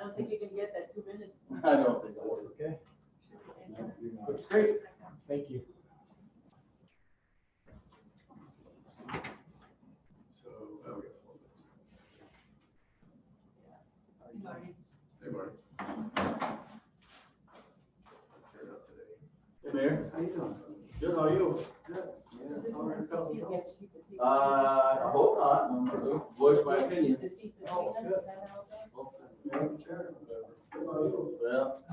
don't think you can get that 2 minutes. I don't think so. Okay. Looks great. Thank you. So, we got 12 minutes. Marty. Hey, Marty. Turn up today. Hey, Mayor. How you doing? Good, how are you? Good. Yeah, all right, go. Yes, you can see. I hope not. I'm gonna voice my opinion. The seat between them, is that how it goes? Well,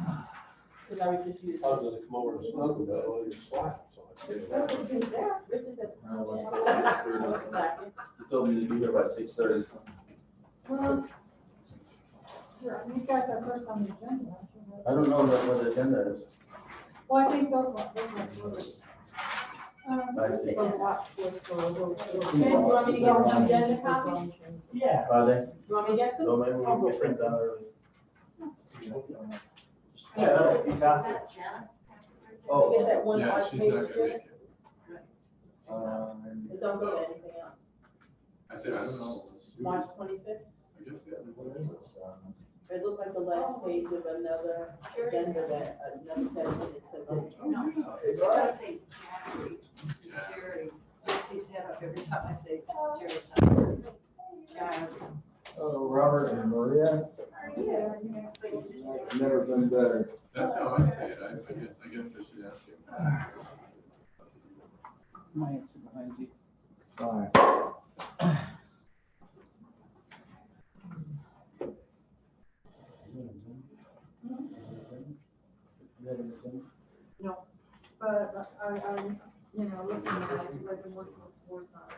Because I was just using. I was gonna come over and snuggle that while you're slacking, so I Rich did. is at. I was- I was slacking. you told me to be here by 6:30. Well, sure, you guys are first on the agenda, aren't you? I don't know what the agenda is. Well, I think those ones. I see. Those watch lists or those- Okay, you want me to get some agenda copies? Yeah. Are they? You want me to get So some? maybe we can print down early. Yeah, that'll be fast. Oh. Get that one Yeah, odd she's page not gonna there? make it. But don't go to anything else. I said, I don't know. March 25th? I guess, yeah. It looked like the last page of another agenda that, another 10 minutes. It's I all gotta right. say Jerry, Jerry, he's head up every time I say Jerry. Jerry. Oh, Robert and Maria, never been better. That's how I say it. I guess I should ask him. Mine's behind you. It's fine. No, but looking at it, like the work force on it.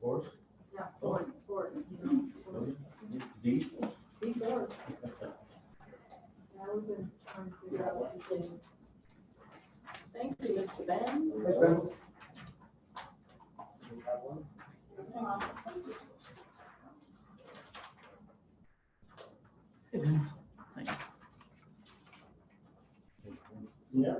Horse? Yeah, force, force. Deep? Be force. Yeah, we've been trying to figure out what to say. Thank you, Mr. Ben. Yeah.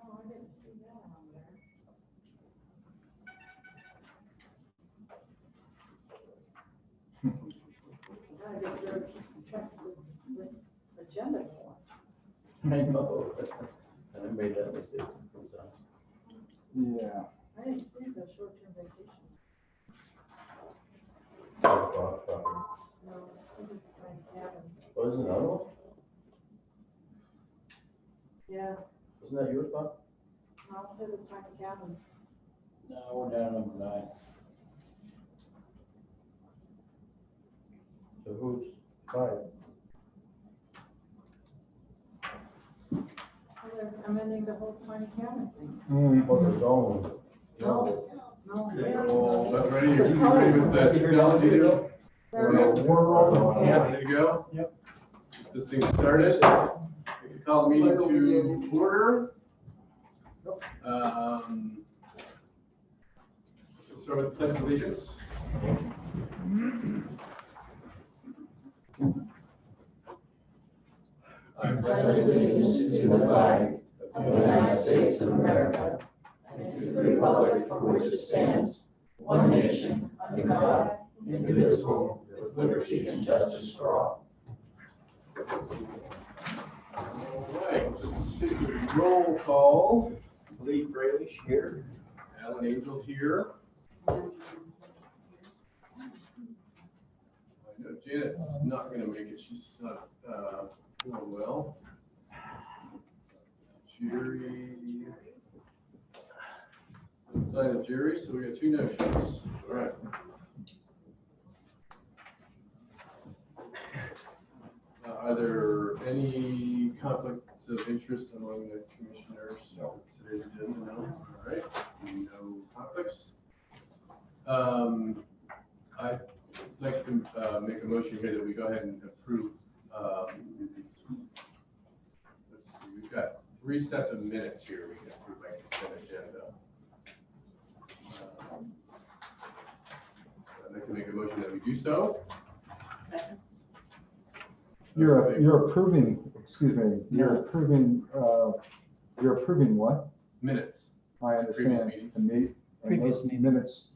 Oh, I didn't see that on there. I gotta get rid of, check this agenda for. I know. I made that mistake sometimes. Yeah. I didn't see the short-term vacation. Oh, No, this is a tiny cabin. there's another one? Yeah, Isn't that your spot? no, this is tiny cabin. No, we're down number 9. So who's 5? I'm ending the whole tiny cabin thing. What the zone? No, Okay, no. well, that's ready. You ready with the technology deal? Yeah. Ready to go? Yep. Get this thing started. Like to call the meeting to order. So start with the pledge of allegiance. I pledge allegiance to the flag of the United States of America and to the republic for which it stands, one nation, under God, indivisible, with liberty and justice for all. All right, let's see, roll call. Lee Graylish here. Alan Angel here. I know Janet's not gonna make it, she's not, doing well. Jerry. Inside of Jerry, so we got 2 no-shows, all right. Are there any conflicts of interest among the commissioners? Today's agenda, no, all right, no conflicts. I'd like to make a motion here that we go ahead and approve got 3 sets of minutes here we can approve by consent agenda. So I'd like to make a motion that we do so. Second. You're approving, excuse me, you're Minutes. approving what? Minutes. I understand. meetings. And Previous those meeting. minutes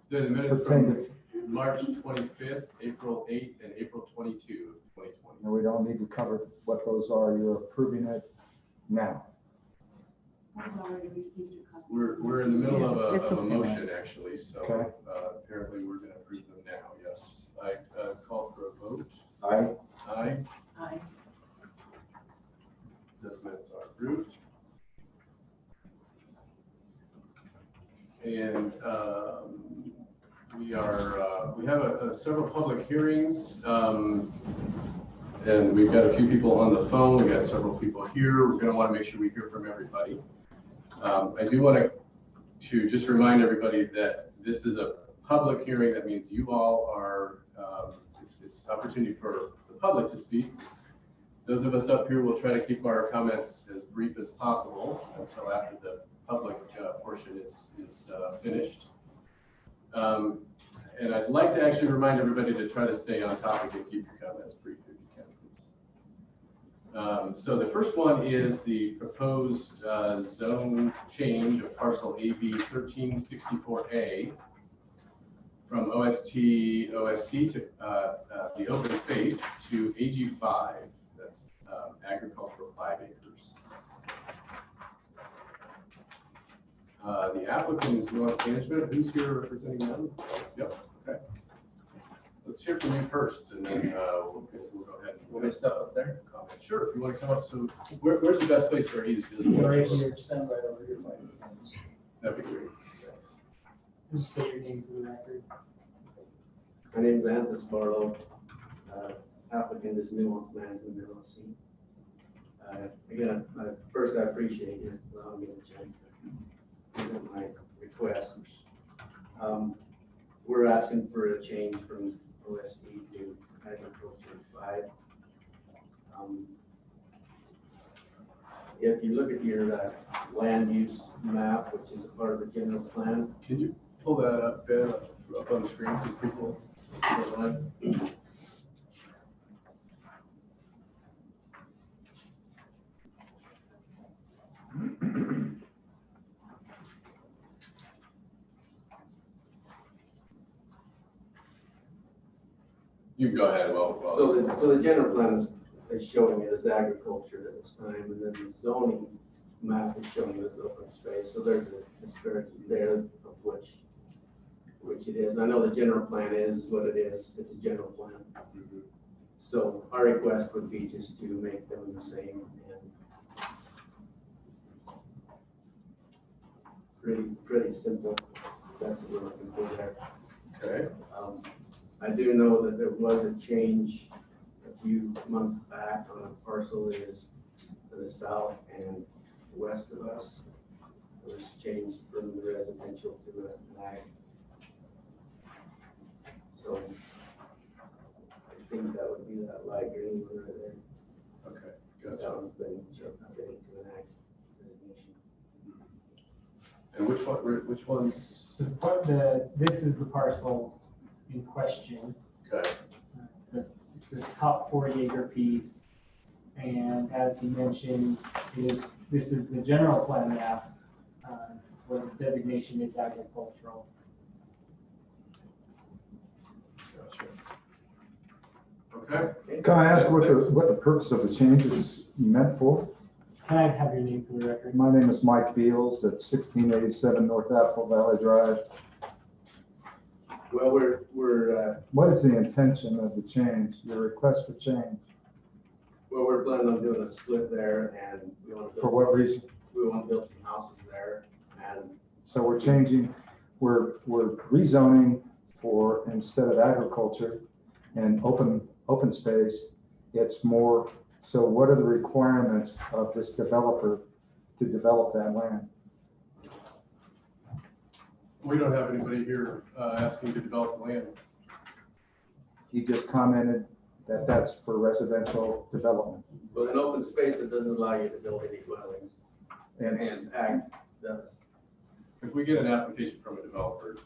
The minutes pertain from to, March 25th, April 8th, and April 22 of 2020. and we don't need to cover what those are. You're approving it now. I've already received your copy. We're in the middle of It's a okay. motion, actually, so Okay. apparently we're going to approve them now, yes. I call for a vote. Aye. Aye. Aye. Those minutes are approved. And we have several public hearings. And we've got a few people on the phone. We've got several people here. We're going to want to make sure we hear from everybody. I do want to just remind everybody that this is a public hearing. That means you all are, it's an opportunity for the public to speak. Those of us up here will try to keep our comments as brief as possible until after the public portion is finished. And I'd like to actually remind everybody to try to stay on topic and keep your comments brief if you can, please. So the first one is the proposed zone change of parcel AB 1364A from OSC to the open space to AG5. That's agricultural 5 acres. The applicant is Nuance Management. Who's here representing them? Yep, okay. Let's hear from you first, and then we'll go ahead. Want me to step up there? Comment. Sure, if you want to come up. So where's the best place for he's visible? Right here, stand right over here. That'd be great. Thanks. Just say your name for the record. My name is Anthony Barlow. Applicant is Nuance Management LLC. Again, first I appreciate you allowing me the chance to present my request. We're asking for a change from OSD to Agriculture 5. If you look at your land use map, which is a part of the general plan, Can you pull that up, Ben, up on the screen so people online? You can go ahead. so the general plan is showing it as agriculture at this time, and then the zoning map is showing it as open space. So there's a disparity there of which it is. I know the general plan is what it is. It's a general plan. So our request would be just to make them the same and pretty simple. That's what we're looking for there. Okay. I do know that there was a change a few months back on a parcel that is to the south and west of us. It was changed from the residential to an ag. So I think that would be that light green one right there. Okay. That Gotcha. one's been updated to an ag designation. And which ones? So this is the parcel in question. Okay. It's this top 40 acre piece. And as he mentioned, this is the general plan map where the designation is agricultural. Gotcha. Okay. Can I ask what the purpose of the change is meant for? Can I have your name for the record? My name is Mike Beals at 1687 North Apple Valley Drive. Well, we're What is the intention of the change, your request for change? we're planning on doing a split there, and we want to For what reason? we want to build some houses there, and So we're changing, we're rezoning for, instead of agriculture and open space, it's more, so what are the requirements of this developer to develop that land? We don't have anybody here asking to develop the land. He just commented that that's for residential development. But in open space, it doesn't allow you to build any dwellings, And and ag does. If we get an application from a developer to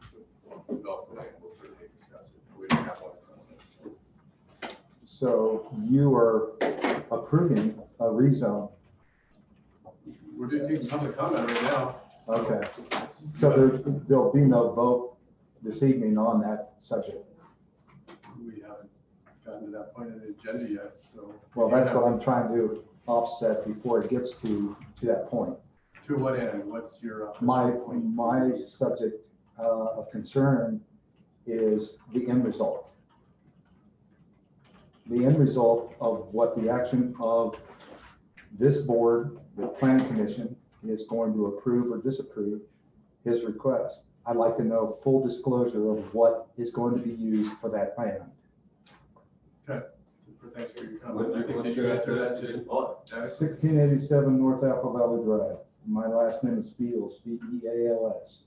develop the land, we'll certainly discuss it. We don't have one from us. so you are approving a rezone. We're doing taking public comment right now. so Okay. it's- So there'll be no vote this evening on that subject. We haven't gotten to that point in the agenda yet, so. Well, that's what I'm trying to offset before it gets to that point. To what end? What's your? My subject of concern is the end result. The end result of what the action of this board, the plan commission, is going to approve or disapprove his request. I'd like to know full disclosure of what is going to be used for that land. Okay. Thanks for your comment. I think What's you your answered that answer? too. Oh, Dennis? 1687 North Apple Valley Drive. My last name is Beals, Beals.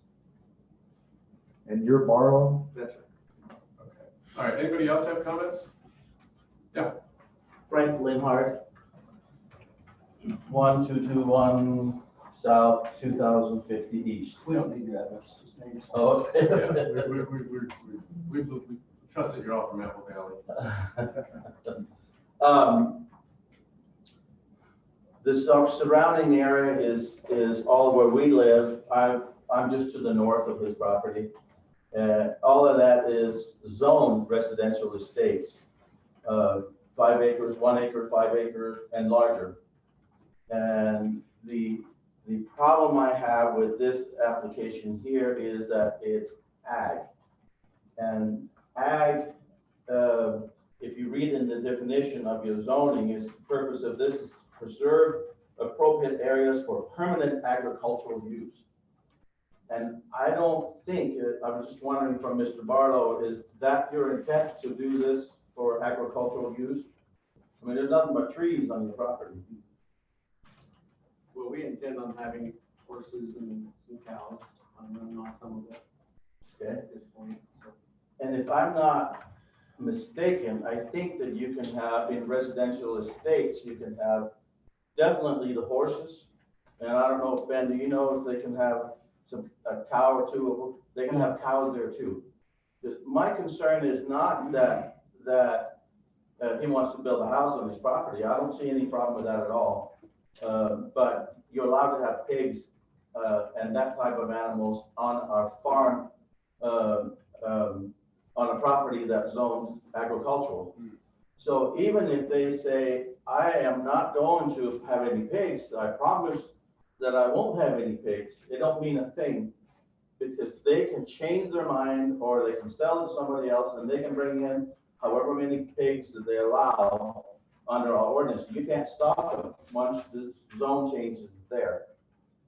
And you're Barlow? That's right. Okay. All right, anybody else have comments? Yeah. Frank Linhart, 1221 South, 2050 East. We don't need that, that's just names. Oh, Yeah, okay. we trust that you're all from Apple Valley. The surrounding area is all where we live. I'm just to the north of his property. All of that is zoned residential estates. 5 acres, 1 acre, 5 acre, and larger. And the problem I have with this application here is that it's ag. And ag, if you read in the definition of your zoning, is the purpose of this is to preserve appropriate areas for permanent agricultural use. And I don't think, I was just wondering from Mr. Barlow, is that your intent to do this for agricultural use? I mean, there's nothing but trees on your property. Well, we intend on having horses and some cows, on some of it Okay. at this point, so. And if I'm not mistaken, I think that you can have, in residential estates, you can have definitely the horses. And I don't know, Ben, do you know if they can have a cow or two? They can have cows there too. Because my concern is not that he wants to build a house on his property. I don't see any problem with that at all. But you're allowed to have pigs and that type of animals on our farm, on a property that's zoned agricultural. So even if they say, I am not going to have any pigs, I promise that I won't have any pigs, it don't mean a thing, because they can change their mind or they can sell it to somebody else and they can bring in however many pigs that they allow under our ordinance. You can't stop them once the zone change is there.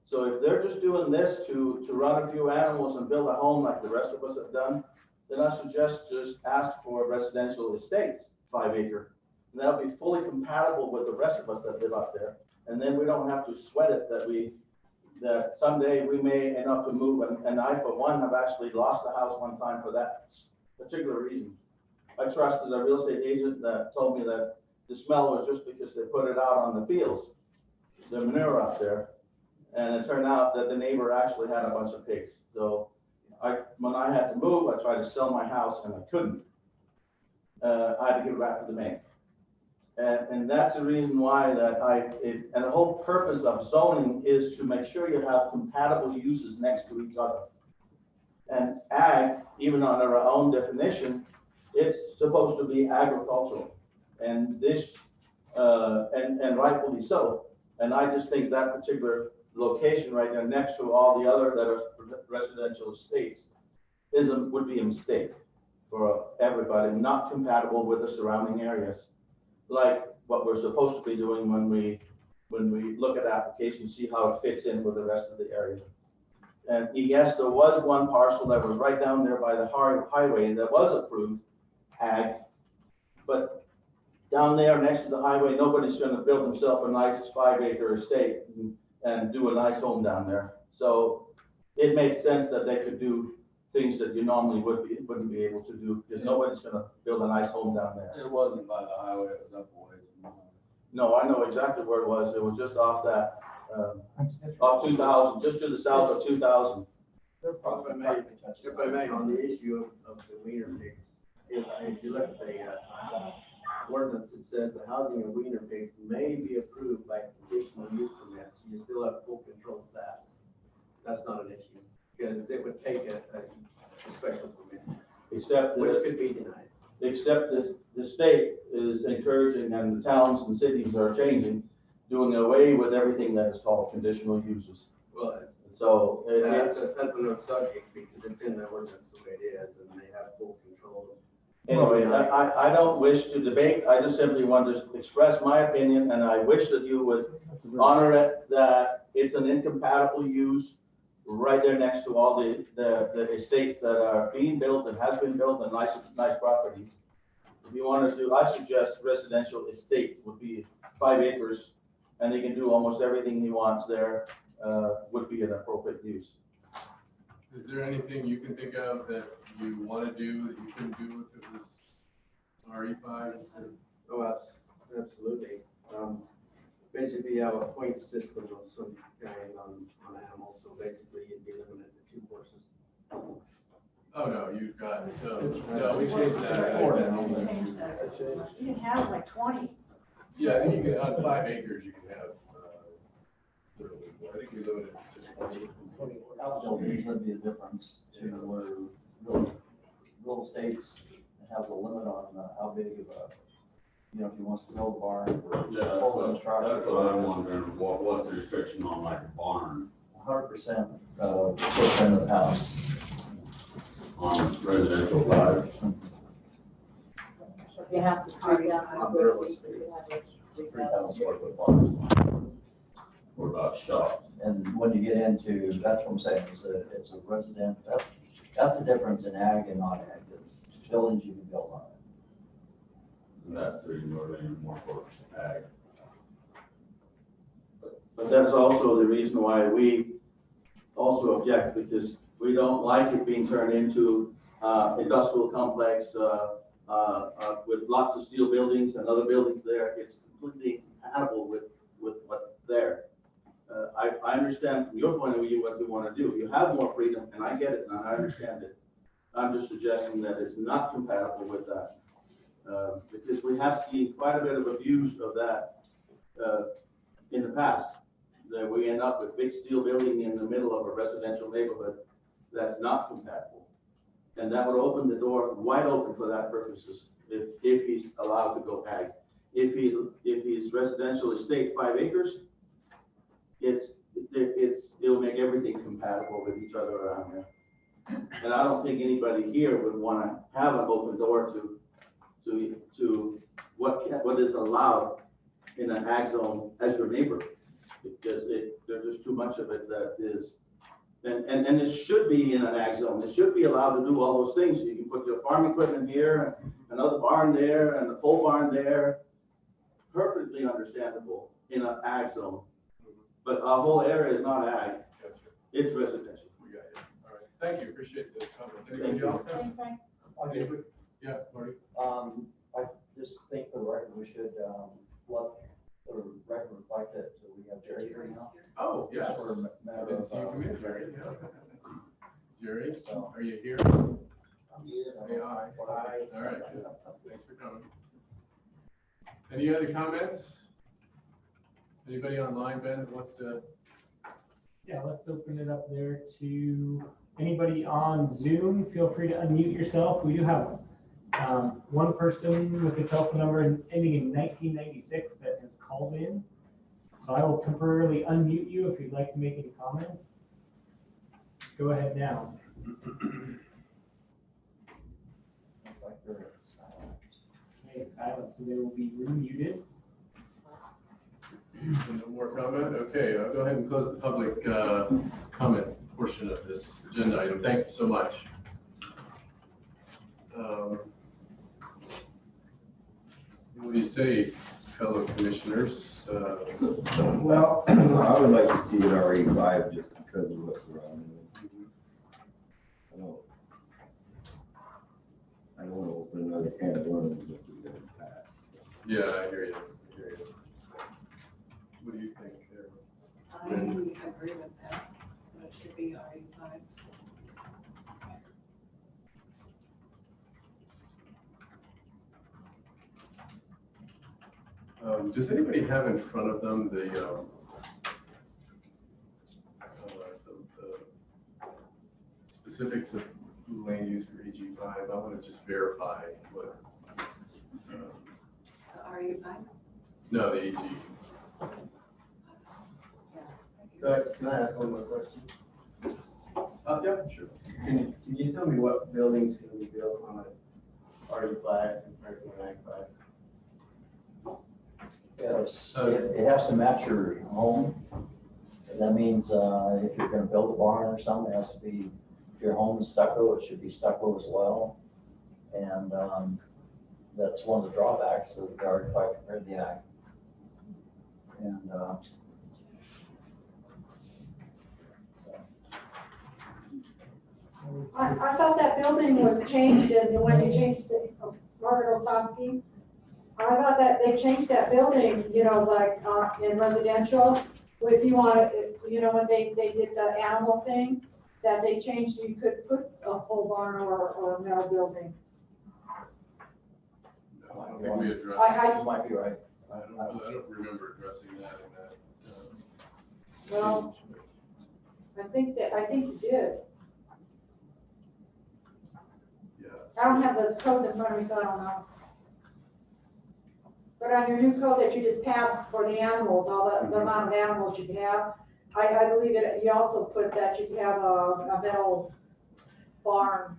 So if they're just doing this to run a few animals and build a home like the rest of us have done, then I suggest just ask for residential estates, 5 acre. And that'll be fully compatible with the rest of us that live up there. And then we don't have to sweat it that someday we may end up to move. And I, for one, have actually lost a house one time for that particular reason. I trusted a real estate agent that told me that the smell was just because they put it out on the fields, the manure out there. And it turned out that the neighbor actually had a bunch of pigs. So when I had to move, I tried to sell my house and I couldn't. I had to give it back to the bank. And that's the reason why and the whole purpose of zoning is to make sure you have compatible uses next to each other. And ag, even under our own definition, it's supposed to be agricultural. And this, and rightfully so. And I just think that particular location right there next to all the other that are residential estates would be a mistake for everybody, not compatible with the surrounding areas. Like what we're supposed to be doing when we look at applications, see how it fits in with the rest of the area. And yes, there was one parcel that was right down there by the highway that was approved ag, but down there next to the highway, nobody's going to build himself a nice 5 acre estate and do a nice home down there. So it made sense that they could do things that you normally wouldn't be able to do, because nobody's going to build a nice home down there. It wasn't by the highway, it was up a ways. No, I know exactly where it was. It was just off that, off 2000, just to the south of 2000. If I may, on the issue of the wiener pigs, if you look at the ordinance, it says the housing of wiener pigs may be approved by conditional use permits. You still have full control of that. That's not an issue, because it would take a special permit, Except which that, could be denied. except this, the state is encouraging and the towns and cities are changing, doing away with everything that is called conditional uses. Well, So that's it's, another subject, because it's in the ordinance the way it is, and they have full control. anyway, I don't wish to debate. I just simply want to express my opinion, and I wish that you would honor it, that it's an incompatible use right there next to all the estates that are being built and has been built and nice properties. If you want to do, I suggest residential estate would be 5 acres, and he can do almost everything he wants there, would be an appropriate use. Is there anything you can think of that you want to do that you couldn't do if it was RE5? Oh, absolutely. Basically, you have a point system of some kind on animals, so basically you'd be limited to 2 horses. Oh, no, you've got, no, we changed that. Change that. You can have like 20. Yeah, I think you can, on 5 acres, you can have, literally, I think we limited it to just 20. Outbuildings would be a difference to where real estates has a limit on how big of a, you know, if he wants to build a barn for Yeah, full that's construction. what I'm wondering, what's the restriction on like a barn 100% footprint of the house. on residential side? So if you have to carve down. On real estate. 3,000 square foot barn. What about shops? And when you get into, that's what I'm saying, it's a resident, that's the difference in ag and non-ag, is village you can build on it. And that's the northern more for ag. But that's also the reason why we also object, because we don't like it being turned into industrial complex with lots of steel buildings and other buildings there. It's completely incompatible with what's there. I understand from your point of view what you want to do. You have more freedom, and I get it, and I understand it. I'm just suggesting that it's not compatible with that. Because we have seen quite a bit of abuse of that in the past. That we end up with big steel building in the middle of a residential neighborhood that's not compatible. And that would open the door wide open for that purposes, if he's allowed to go ag. If he's residential estate 5 acres, it'll make everything compatible with each other around here. And I don't think anybody here would want to have an open door to what is allowed in an ag zone as your neighbor. Because there's just too much of it that is, and it should be in an ag zone. It should be allowed to do all those things. You can put your farm equipment here, another barn there, and a pole barn there. Perfectly understandable in an ag zone. But our whole area is not ag. Gotcha. It's residential. We got you. All right. Thank you. Appreciate the comments. Anybody else? Anybody? Yeah, Marty? I just think for the record, we should, let the record reflect that we have Jerry here now. Oh, yes. Just for a matter Didn't of, see you come in, Jerry. Jerry, So- are you here? Say aye. Aye. All right. Thanks for coming. Any other comments? Anybody online, Ben, that wants to? Yeah, let's open it up there to anybody on Zoom. Feel free to unmute yourself. We do have one person with a telephone number ending in 1996 that has called in. So I will temporarily unmute you if you'd like to make any comments. Go ahead now. looks like they're silent. Okay, silent, so they will be remuted. No more comment? Okay, I'll go ahead and close the public comment portion of this agenda item. Thank you so much. What do you say, fellow commissioners? Well, I would like to see it RE5 just because of what's surrounding it. I don't want to open another can of worms if we get it passed. Yeah, I hear you. What do you think, Eric? I agree with that, but it should be RE5. Does anybody have in front of them the specifics of land use for AG5? I want to just verify what. RE5? No, the AG. Can I ask one more question? Yeah, sure. Can you tell me what buildings can be built on a RE5 compared to an I5? Yes, it has to match your home. That means, if you're gonna build a barn or something, it has to be, if your home is stucco, it should be stucco as well. And, that's one of the drawbacks of the RE5 compared to the ag. And, so. I thought that building was changed, and when you changed the, Margaret Osowski, I thought that they changed that building, you know, like, in residential, if you want to, you know, when they did the animal thing, that they changed, you could put a pole barn or a metal building. No, I don't think we addressed. You might be right. I don't remember addressing that in that. Well, I think you did. Yeah. I don't have the codes in front of me, so I don't know. But on your new code that you just passed for the animals, all the amount of animals you can have, I believe that you also put that you can have a metal barn.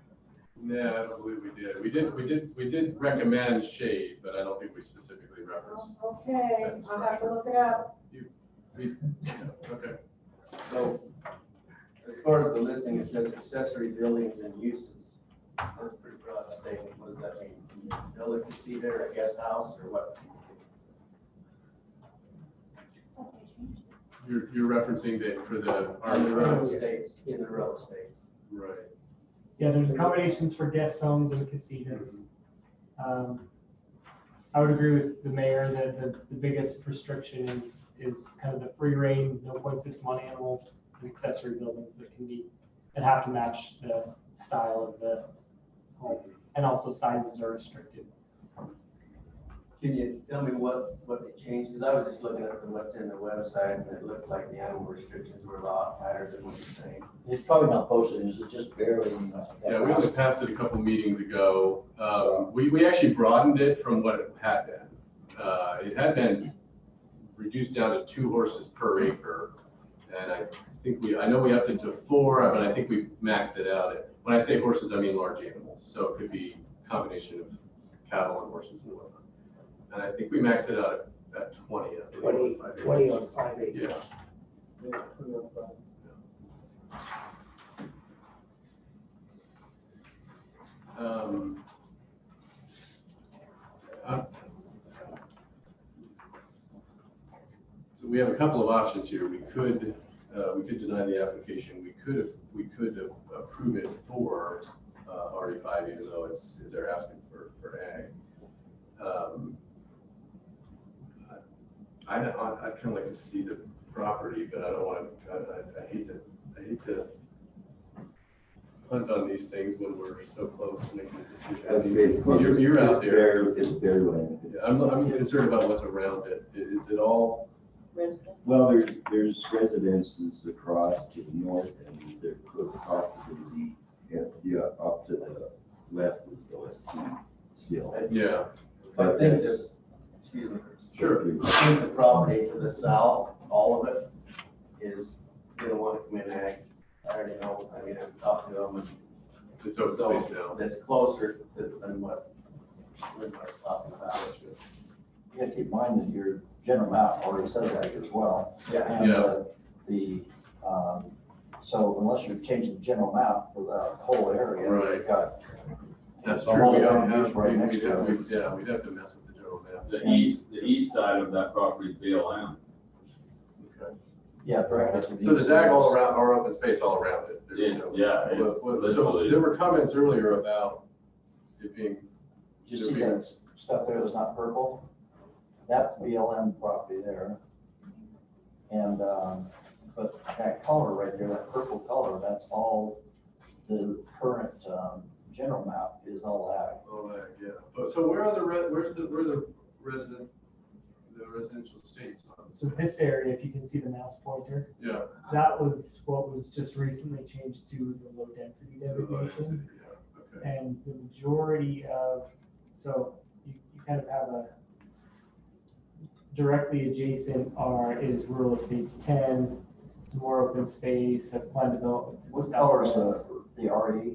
Yeah, I don't believe we did. We did recommend shade, but I don't think we specifically referenced. Okay, I'll have to look it up. Okay. So, as far as the listing, it says accessory buildings and uses. That's a pretty broad statement. What does that mean? Can you build a casita or a guest house or what? You're referencing that for the In the real RE5. estates, in the real estates. Right. Yeah, there's accommodations for guest homes and casitas. I would agree with the mayor that the biggest restriction is kind of the free reign, no point system on animals and accessory buildings that have to match the style of the home. And also sizes are restricted. Can you tell me what they changed? Because I was just looking at what's in the website and it looked like the animal restrictions were a lot tighter than what you're saying. It's probably not posted, it's just barely. Yeah, we only passed it a couple meetings ago. We actually broadened it from what it had been. It had been reduced down to 2 horses per acre. And I know we upped it to 4, but I think we maxed it out. When I say horses, I mean large animals. So it could be a combination of cattle and horses and whatnot. And I think we maxed it out at 20. 20 on 5 acres. Yeah. So we have a couple of options here. We could deny the application. We could approve it for RE5, even though they're asking for ag. I'd kind of like to see the property, but I don't want to. I hate to punt on these things when we're so close to making a decision. That's basically. You're out there. It's bare land. Yeah, I'm concerned about what's around it. Is it all? Well, there's residences across to the north and there could possibly be, up to the west is the West still. Yeah. I think this, excuse me. Sure. I think the property to the south, all of it, is gonna want to come in ag. I already know, I mean, I've talked to them. It's open space now. That's closer than what Linda was talking about. You have to keep in mind that your general map already says that as well. Yeah. And so unless you're changing the general map for the whole area, Right. you've got. That's a true. lot We of don't land have, use right next to it. we'd have to mess with the general map. The east side of that property is BLM. Okay. Yeah, correct. So there's ag all around, or open space all around it. There's, Yeah, it's so literally- there were comments earlier about it being. Did you see that stuff there that's not purple? That's BLM property there. And, but that color right there, that purple color, that's all the current, general map is all ag. Oh, yeah. But so where are where the residential states on this? So this area, if you can see the mouse pointer, Yeah. that was what was just recently changed to the low density So the low density, designation. yeah, okay. And the majority of, so you kind of have a, directly adjacent is rural estates 10, some more open space, a planned development. to the What color is southwest. the RE?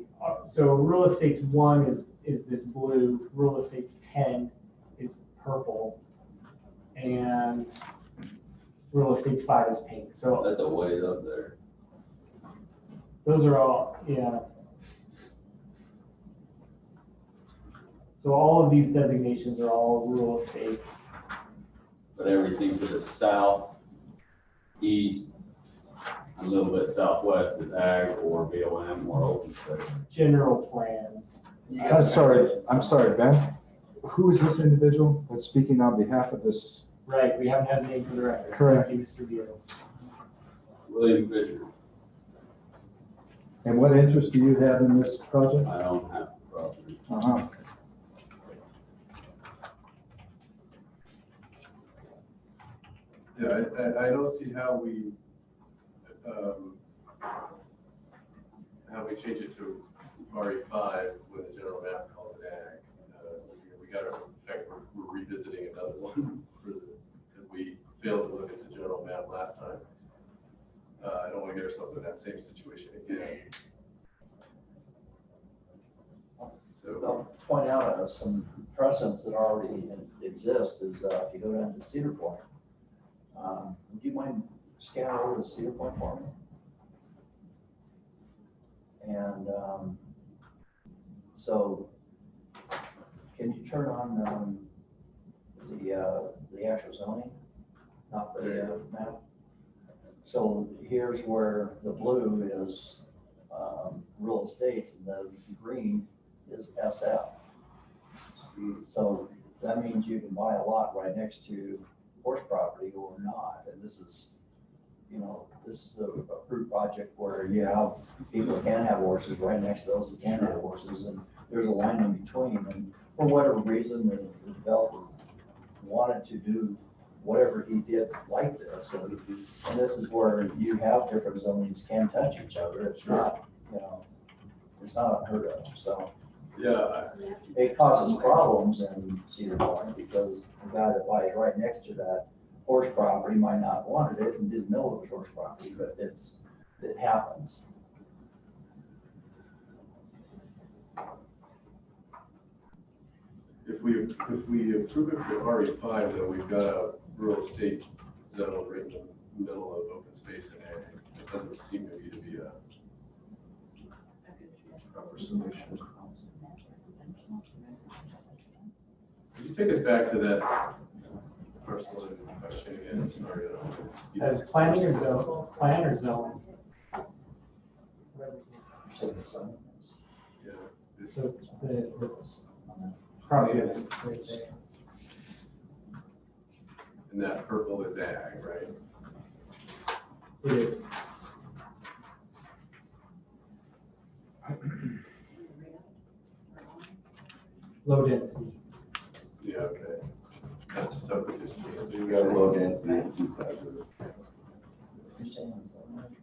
So rural estates 1 is this blue, rural estates 10 is purple, and rural estates 5 is pink. So That's a ways up there. those are all, yeah. So all of these designations are all rural estates. But everything to the south, east, a little bit southwest is ag or BLM or open space. General plan. I'm sorry, Ben. Who is this individual that's speaking on behalf of this? Right, we haven't had a name for the record. Correct. Thank you, Mr. Beals. William Fisher, And what interest do you have in this project? I don't have property. Uh-huh. Yeah, I don't see how we change it to RE5 when the general map calls it ag. We got to, in fact, we're revisiting another one because we failed to look at the general map last time. I don't want to get ourselves in that same situation again. So, I'll point out some precedents that already exist is, if you go down to Cedar Point, would you mind scanning over to Cedar Point for me? And, so can you turn on, the actual zoning, not the map? So here's where the blue is, rural estates and the green is SF. So that means you can buy a lot right next to horse property or not. And this is, this is a approved project where you have people that can have horses right next to those that can't have horses. And there's a line in between. And for whatever reason, the developer wanted to do whatever he did like this. And this is where you have different zonings can touch each other. It's not, it's not unheard of. So yeah, it causes problems in Cedar Point because the guy that buys right next to that horse property might not wanted it and didn't know it was horse property, but it happens. if we approve it for RE5, though, we've got a rural estate zone right in the middle of open space and ag. It doesn't seem to me to be a proper solution. Could you take us back to that parcel in question again? I'm sorry. As planning or zone, plan or zone. Yeah. So it's the property that's right there. And that purple is ag, right? It is. Low density. Yeah, okay. That's the stuff we just. You got low density on two sides of it.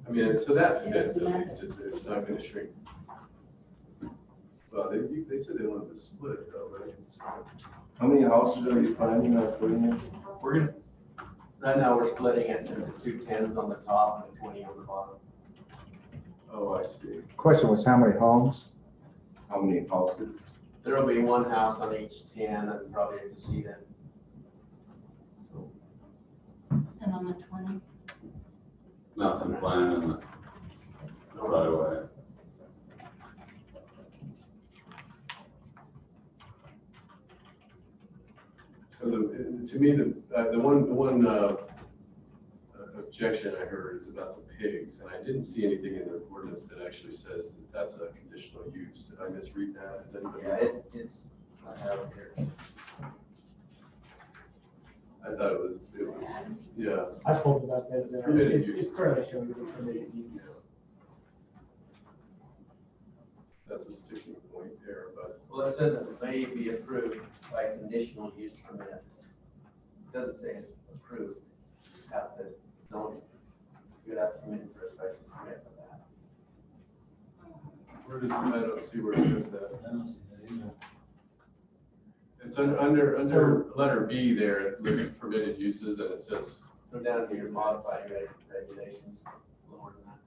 I mean, so that fits at least. It's not going to shrink. Well, they said they wanted to split it though, right? How many houses are you planning on putting in? We're gonna, right now, we're splitting it into 2 10s on the top and 20 on the bottom. Oh, I see. Question was how many homes? How many houses? There'll be 1 house on each 10 and probably a casita. So, And on the 20? Nothing planned in the right away. So to me, the one objection I heard is about the pigs, and I didn't see anything in the ordinance that actually says that that's a conditional use. Did I misread that? Is anybody? yeah, it's, I have it here. I thought it was, yeah. I pulled it up as a, Permitted use. it's currently showing as a permitted use. That's a sticking point there, but Well, it says it may be approved by conditional use permit. It doesn't say it's approved at the zoning. You'd have to come in for a special permit for that. where does, I don't see where it says that. It's under letter B there, it lists permitted uses and it says, Go down to your modified regulations, lower than that.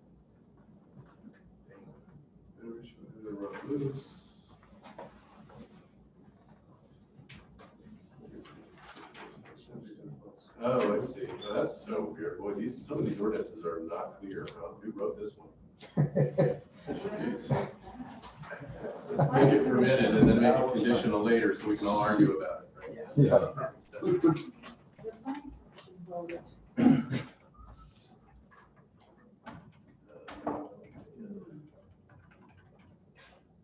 Oh, I see. Well, that's so weird. Boy, some of these ordinances are not clear. Who wrote this one? Jeez. Let's make it permitted and then make it conditional later so we can all argue about it, right? Yeah.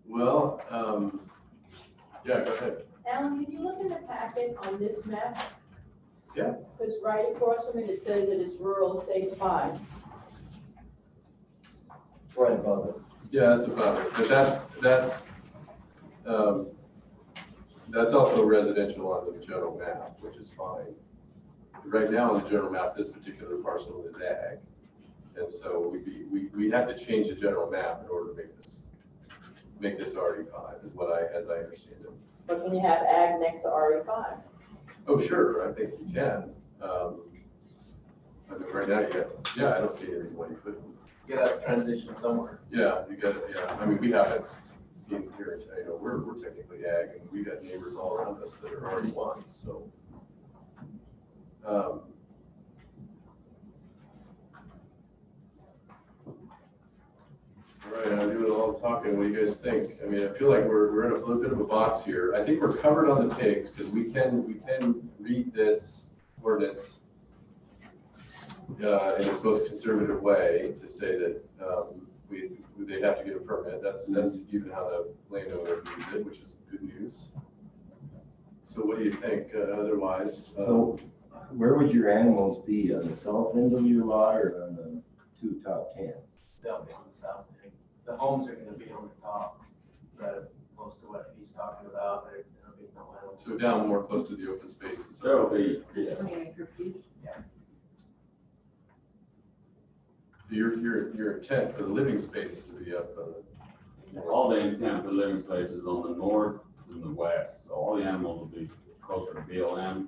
Well, yeah, go ahead. Alan, can you look in the packet on this map? Yeah. Because right across from it, it says that it's rural estates 5. Right above it. Yeah, that's about it. But that's also residential on the general map, which is fine. Right now on the general map, this particular parcel is ag. And so we have to change the general map in order to make this RE5 is as I understand it. But can you have ag next to RE5? Oh, sure, I think you can. I mean, right now, I don't see any reason why you couldn't. You gotta transition somewhere. Yeah, you got it, yeah. I mean, we haven't in here, we're technically ag and we got neighbors all around us that are RE1, so. All right, I'm doing all the talking. What do you guys think? I mean, I feel like we're in a little bit of a box here. I think we're covered on the pigs because we can read this ordinance in its most conservative way to say that they'd have to get a permit. That's even how the landowner views it, which is good news. So what do you think? Otherwise, So where would your animals be, on the south end of your lot or on the two top cans? They'll be on the south end. The homes are gonna be on the top, right close to what he's talking about. There'll be no animals. so down more close to the open space. And There'll so be, your intent for the living spaces to be up. all the intent for living spaces on the north and the west. So all the animals will be closer to BLM,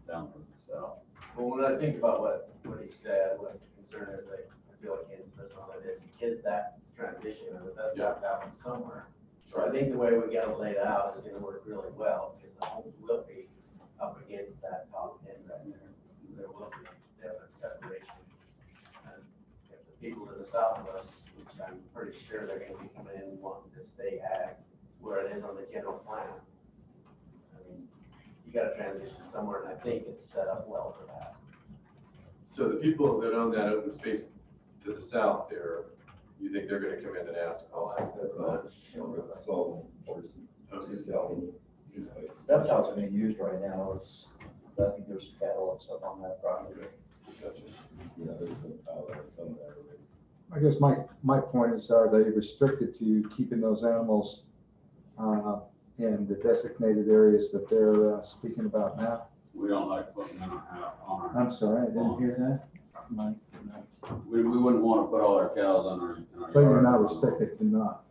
down to the south. Well, when I think about what he said, what the concern is, I feel like he insists on it, is that transition, and that's got to happen somewhere. So I think the way we got it laid out is gonna work really well, because the homes will be up against that top end right there. There will be definite separation. And if the people to the south of us, which I'm pretty sure they're gonna be coming in wanting to stay ag, where it is on the general plan. I mean, you gotta transition somewhere, and I think it's set up well for that. So the people that own that open space to the south there, you think they're gonna come in and ask also? That's all person. That's how it's being used right now, is, I think there's cattle and stuff on that property. Gotcha. Yeah, there's some of that already. I guess my point is, are they restricted to keeping those animals in the designated areas that they're speaking about now? We don't like putting them out on our, I'm sorry, I didn't hear that. we wouldn't want to put all our cows on our. in our But you're yard. not restricted to not.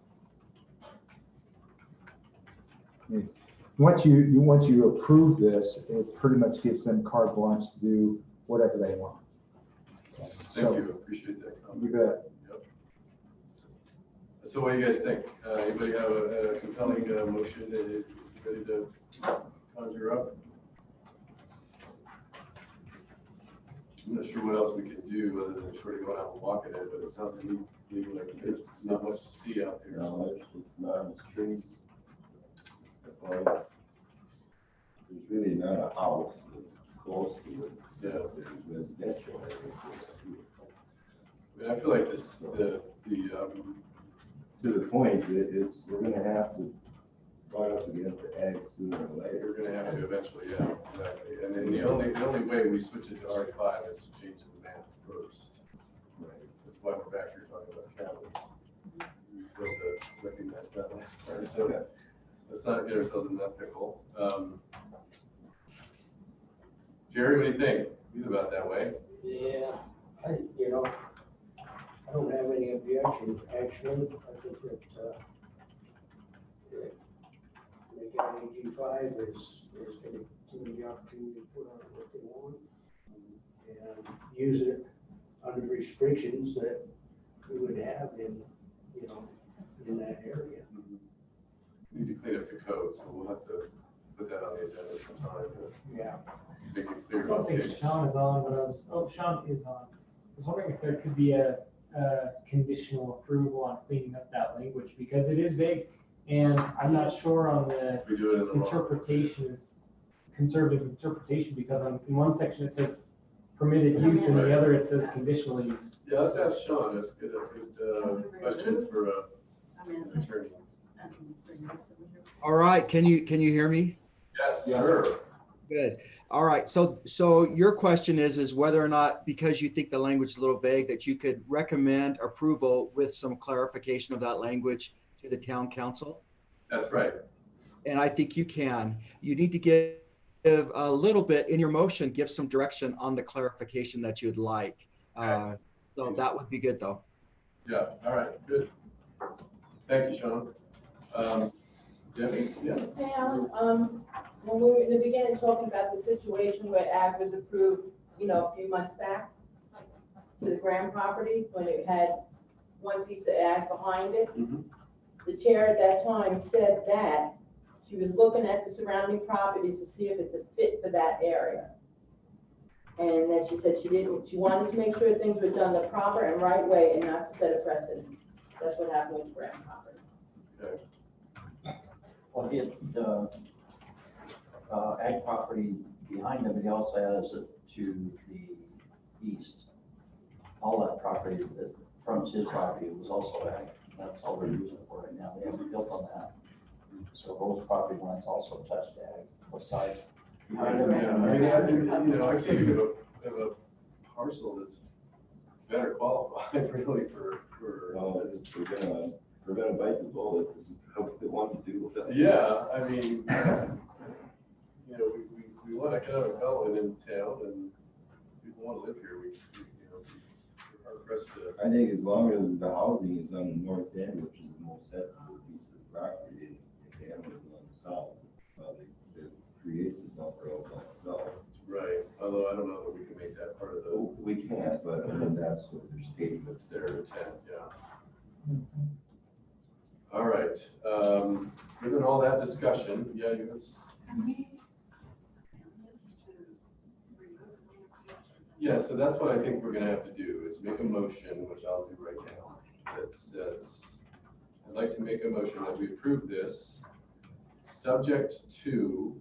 I mean, once you approve this, it pretty much gives them carte blanche to do whatever they want. Thank you, appreciate that. You bet. Yep. So what do you guys think? Anybody have a compelling motion that you're ready to conjure up? I'm not sure what else we can do other than sort of going out and walking it, but it sounds like there's not much to see out there. No, it's not, it's trees. There's really not a house close to it. Yeah. There's residential area close to it. I mean, I feel like this, To the point, we're gonna have to brought up against the ag sooner or later. You're gonna have to eventually, yeah, exactly. And then the only way we switch it to R5 is to change the map first. Right. That's why we're back here talking about cabins. We failed to recognize that last time, so let's not get ourselves in that pickle. Jerry, what do you think? He's about that way. Yeah, I don't have any objections, actually. I think that making an AG5 is gonna give them the opportunity to put on what they want and use it under restrictions that we would have in that area. We need to clean up the code, so we'll have to put that on the agenda sometime to Yeah. make it I clear. don't think Sean is on, but Sean is on. I was wondering if there could be a conditional approval on cleaning up that language, because it is vague. And I'm not sure on the We do it in the wrong. interpretation, is conservative interpretation, because in one section it says permitted use, and the other it says conditional use. Yeah, let's ask Sean. That's a good question for an attorney. All right, can you hear me? Yes, sir. Good. All right, so your question is whether or not, because you think the language is a little vague, that you could recommend approval with some clarification of that language to the town council? That's right. And I think you can. You need to give a little bit in your motion, give some direction on the clarification that you'd like. So that would be good, though. Yeah, all right, good. Thank you, Sean. Debbie, yeah? Hey, Alan, when we were in the beginning talking about the situation where ag was approved, a few months back to the Graham property, when it had one piece of ag behind it, the chair at that time said that she was looking at the surrounding properties to see if it's a fit for that area. And then she said she wanted to make sure things were done the proper and right way and not to set a precedent. That's what happened with Graham property. Okay. Well, the ag property behind him, he also has it to the east. All that property that fronts his property was also ag. That's all they're using it for right now. They haven't built on that. So those property lines also touch ag, besides behind him. Yeah, I mean, I can't think of a parcel that's better qualified really for. Well, we're gonna bite the bullet, because what they want to do with that. Yeah, I mean, we want economic development in town, and people want to live here. We're hard pressed to. I think as long as the housing is on the north end, which is the most sensitive piece of property, and the animals on the south, it creates a buffer all by itself. Right, although I don't know that we can make that part of the. We can't, but I mean, that's what they're stating. That's their intent, yeah. All right, given all that discussion, yeah, you have. Yeah, so that's what I think we're gonna have to do, is make a motion, which I'll do right now, that says, I'd like to make a motion that we approve this, subject to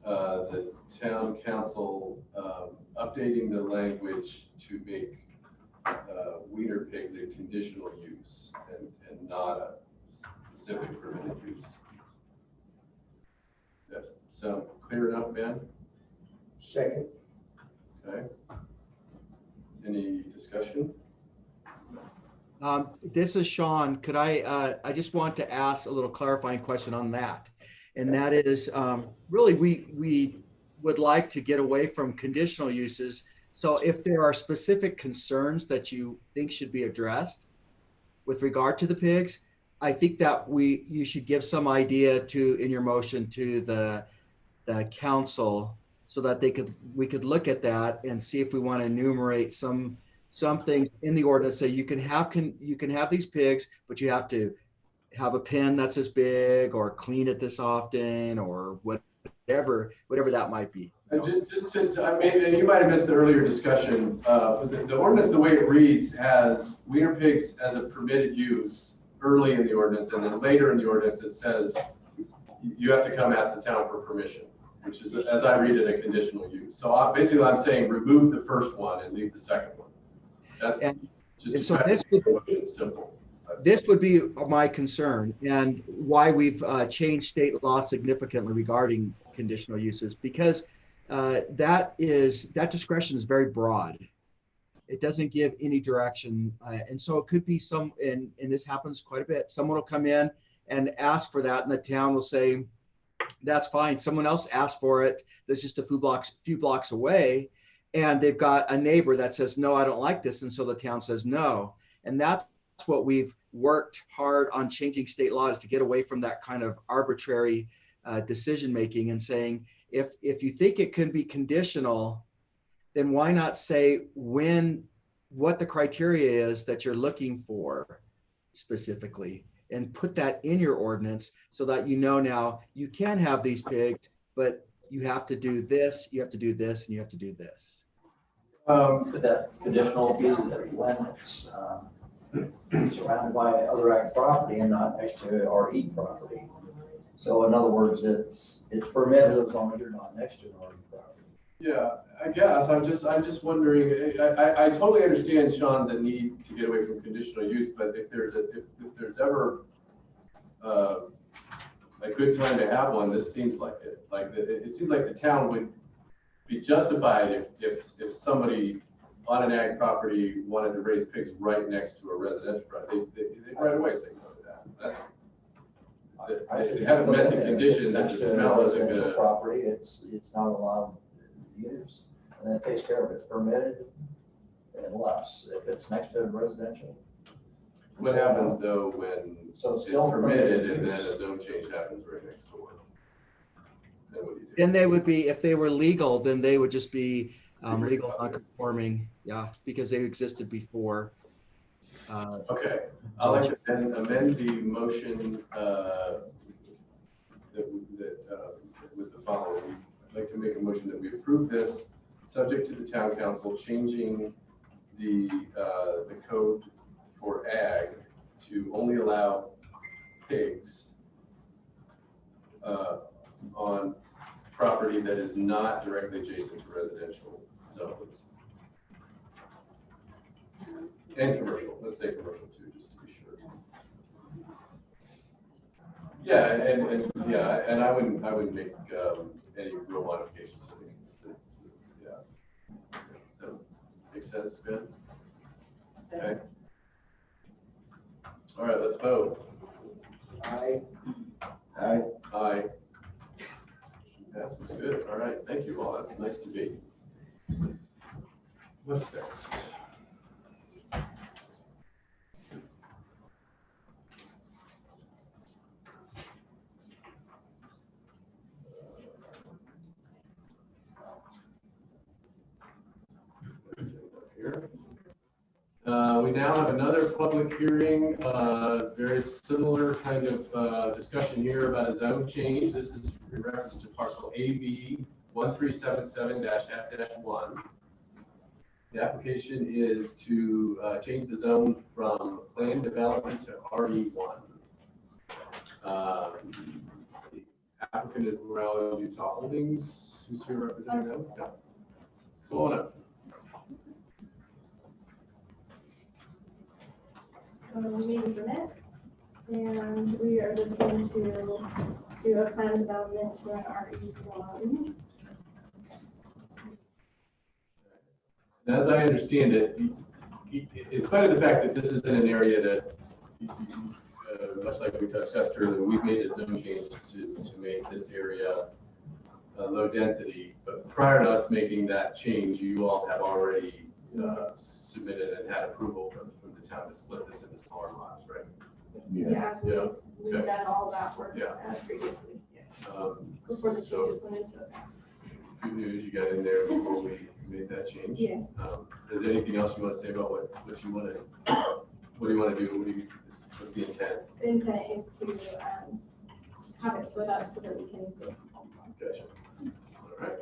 the town council updating the language to make wiener pigs a conditional use and not a specific permitted use. That sound clear enough, Ben? Second. Okay. Any discussion? This is Sean. Could I just want to ask a little clarifying question on that. And that is, really, we would like to get away from conditional uses. So if there are specific concerns that you think should be addressed with regard to the pigs, I think that you should give some idea in your motion to the council, so that we could look at that and see if we want to enumerate some things in the ordinance. Say you can have these pigs, but you have to have a pen that's this big, or clean it this often, or whatever that might be. Just and you might have missed the earlier discussion. The ordinance, the way it reads, has wiener pigs as a permitted use early in the ordinance, and then later in the ordinance it says you have to come ask the town for permission, which is, as I read it, a conditional use. So basically I'm saying remove the first one and leave the second one. That's just to try to make the motion simple. this would be my concern and why we've changed state law significantly regarding conditional uses, because that discretion is very broad. It doesn't give any direction. And so it could be and this happens quite a bit. Someone will come in and ask for that and the town will say, that's fine. Someone else asked for it. That's just a few blocks away. And they've got a neighbor that says, no, I don't like this. And so the town says no. And that's what we've worked hard on changing state laws to get away from that kind of arbitrary decision-making and saying, if you think it can be conditional, then why not say what the criteria is that you're looking for specifically, and put that in your ordinance so that now you can have these pigs, but you have to do this, you have to do this, and you have to do this. Could that conditional be that when it's surrounded by other ag property and not next to RE property? So in other words, it's permitted as long as you're not next to an RE property. Yeah, I guess. I'm just wondering, I totally understand, Sean, the need to get away from conditional use, but if there's ever a good time to have one, this seems like it. It seems like the town would be justified if somebody on an ag property wanted to raise pigs right next to a residential property. They right away say no to that. They haven't met the condition that the smell isn't gonna. Property, it's not allowed use, and it takes care of it. It's permitted unless if it's next to a residential. What happens though when it's permitted and then a zone change happens right next door? Then what do you do? Then they would be, if they were legal, then they would just be legal non-conforming, because they existed before. Okay, I'd like to amend the motion with the following. I'd like to make a motion that we approve this, subject to the town council changing the code for ag to only allow pigs on property that is not directly adjacent to residential zones. And commercial, let's say commercial too, just to be sure. Yeah, and I wouldn't make any real modifications to it. Yeah. So, makes sense, Ben? Okay. All right, let's vote. Aye. Aye. Aye. Passes good. All right, thank you all. That's nice to be. What's next? Here. We now have another public hearing, very similar kind of discussion here about a zone change. This is in reference to parcel AB 1377-F-1. The application is to change the zone from planned development to RE1. The applicant is Morel Utah Holdings. Who's here representing them? Yeah. Come on up. My name is Annette, and we are looking to do a plan development to an RE1. As I understand it, in spite of the fact that this is in an area that, much like we discussed earlier, we've made a zone change to make this area low density. But prior to us making that change, you all have already submitted and had approval from the town to split this into smaller lots, right? Yeah, Yeah. we've Okay. done all that work Yeah. previously. Before the So changes went into effect. good news, you got in there before we made that change. Yes. Is there anything else you want to say about what you want to, what do you want to do? What's the intent? The intent is to have it split up so that we can. Gotcha. All right.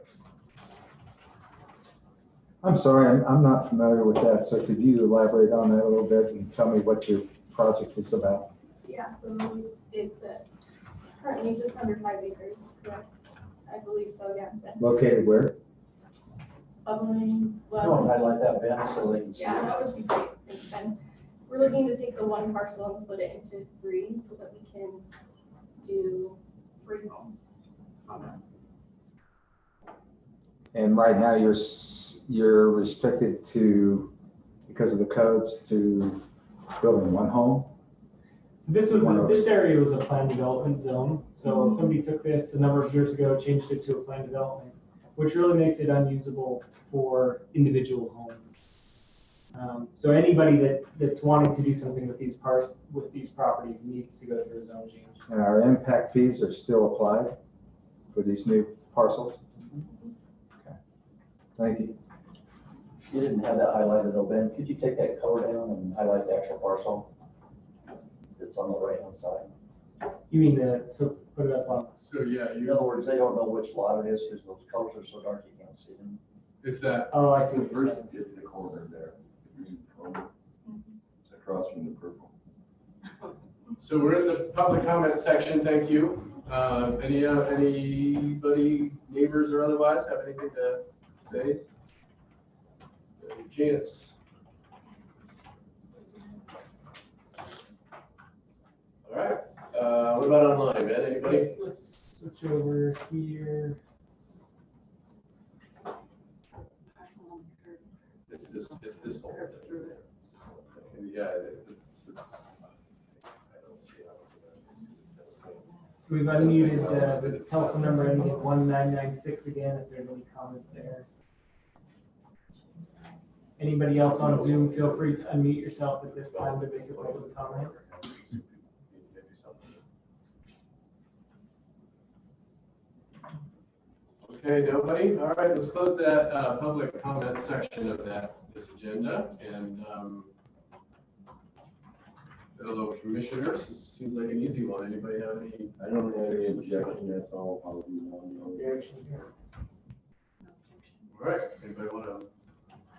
I'm sorry, I'm not familiar with that, so could you elaborate on that a little bit and tell me what your project is about? Yeah, so it's currently just under 5 acres, correct? I believe so, yeah. Located where? Bubbling, Don't highlight that, Ben, so they can see. yeah, that would be great. Thanks, Ben. we're looking to take the one parcel and split it into 3 so that we can do 3 homes on that. And right now, you're restricted to, because of the codes, to building one home? This area was a planned development zone. So somebody took this a number of years ago, changed it to a planned development, which really makes it unusable for individual homes. So anybody that's wanting to do something with these properties needs to go through a zone change. And our impact fees are still applied for these new parcels? Okay. Thank you. You didn't have that highlighted though, Ben. Could you take that color down and highlight the actual parcel? It's on the right-hand side. You mean so put it up on. So yeah, In other words, they don't know which lot it is because those colors are so dark you can't see them. is that, Oh, I see The what you're first, saying. the corner there. It's across from the purple. so we're in the public comment section, thank you. Anybody, neighbors or otherwise, have anything to say? Chance. All right, what about online, man, anybody? Let's switch over here. It's this whole. Yeah. I don't see how So we've unmuted the telephone number ending in 1996 again, if there's any comments there. Anybody else on Zoom, feel free to unmute yourself at this time to make a public comment. Okay, nobody? All right, let's close that public comment section of this agenda. And fellow commissioners, this seems like an easy one. Anybody have any? I don't have any objection, that's all. I'll do one. Objection here. All right, anybody want to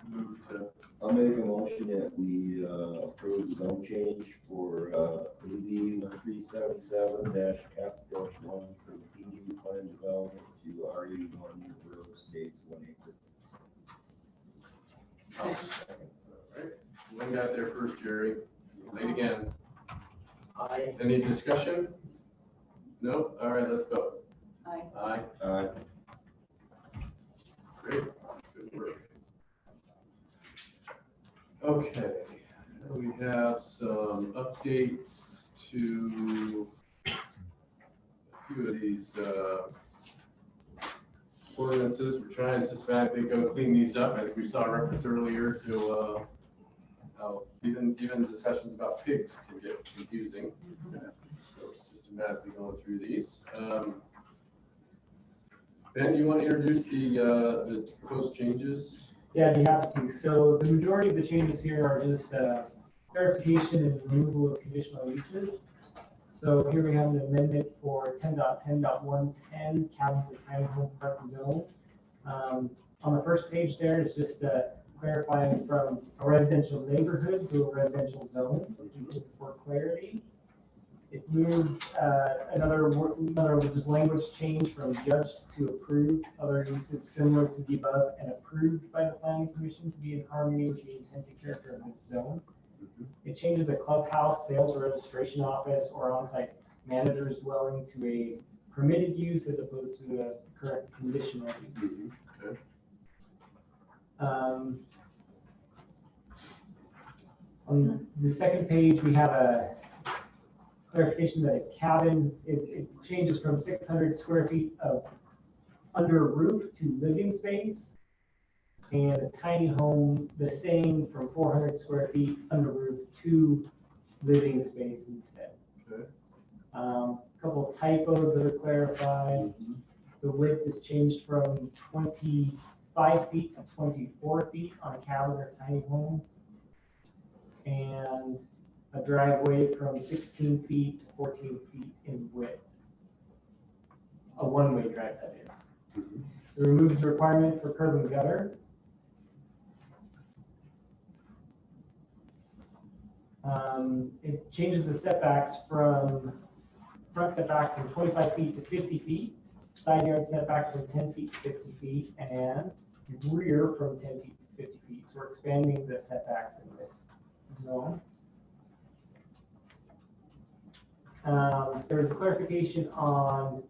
move to? I'll make a motion that we approve zone change for AD 1377-F-1 for PU plan development to RE1 rural estates 1 acre. All right, one got there first, Jerry. Late again. Aye. Any discussion? No? All right, let's go. Aye. Aye. Aye. Great, good work. Okay, we have some updates to a few of these ordinances. We're trying to systematically go clean these up. I think we saw a reference earlier to how even discussions about pigs can get confusing. So systematically going through these. Ben, you want to introduce the proposed changes? Yeah, I'd be happy to. So the majority of the changes here are just clarification and removal of conditional uses. So here we have an amendment for 10.10.110 cabins and tiny home park zone. On the first page there is just clarifying from a residential neighborhood to a residential zone for clarity. It moves another just language change from judged to approved. Other uses similar to the above and approved by the planning commission to be in harmony with the intended character of this zone. It changes a clubhouse, sales or registration office, or on-site manager's dwelling to a permitted use as opposed to a current conditional use. Okay. On the second page, we have a clarification that a cabin, it changes from 600 square feet of under roof to living space, and a tiny home, the same, from 400 square feet under roof to living space instead. Okay. Couple of typos that are clarified. The width is changed from 25 feet to 24 feet on a cabin or tiny home, and a driveway from 16 feet to 14 feet in width. A one-way drive, that is. It removes the requirement for curb and gutter. It changes the setbacks from front setback from 25 feet to 50 feet, side yard setback from 10 feet to 50 feet, and rear from 10 feet to 50 feet. So we're expanding the setbacks in this zone. There was a clarification on,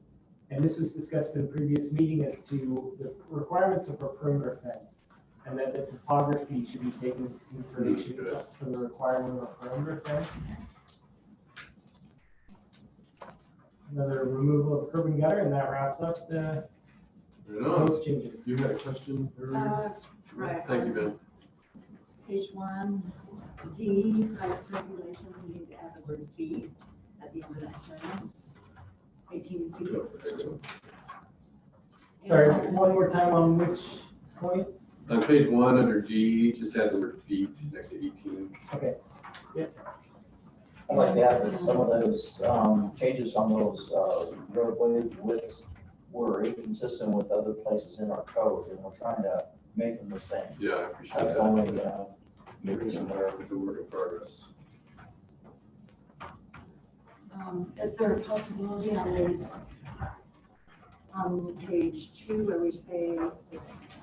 and this was discussed in the previous meeting, as to the requirements of a perimeter fence, and that the topography should be taken into consideration for the requirement of a perimeter fence. Another removal of curb and gutter, and that wraps up the those changes. You had a question earlier? Right. Thank you, Ben. Page 1, D, height regulations, we need to add the word feet at the end of that sentence. 18 feet. Sorry, one more time on which point? On page 1 under G, just add the word feet next to 18. Okay. I'd like to add that some of those changes on those roadway widths were inconsistent with other places in our code, and we're trying to make them the same. Yeah, I appreciate That's that. only the reason there. It's a work in progress. Is there a possibility on these, on page 2, where we say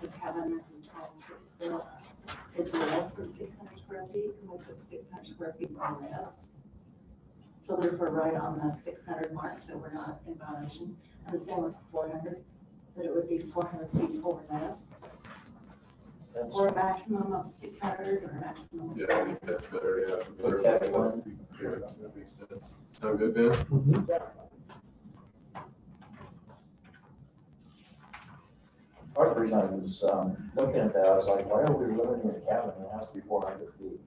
the cabin is less than 600 square feet, can we put 600 square feet or less? So therefore, right on the 600 mark, so we're not in violation. And the same with 400, that it would be 400 feet or less. Or a maximum of 600 or a maximum of. Yeah, I think that's better, yeah. Better. Okay. That makes sense. Sound good, Ben? Part of the reason I was looking at that, I was like, why are we limiting the cabin? It has to be 400 feet.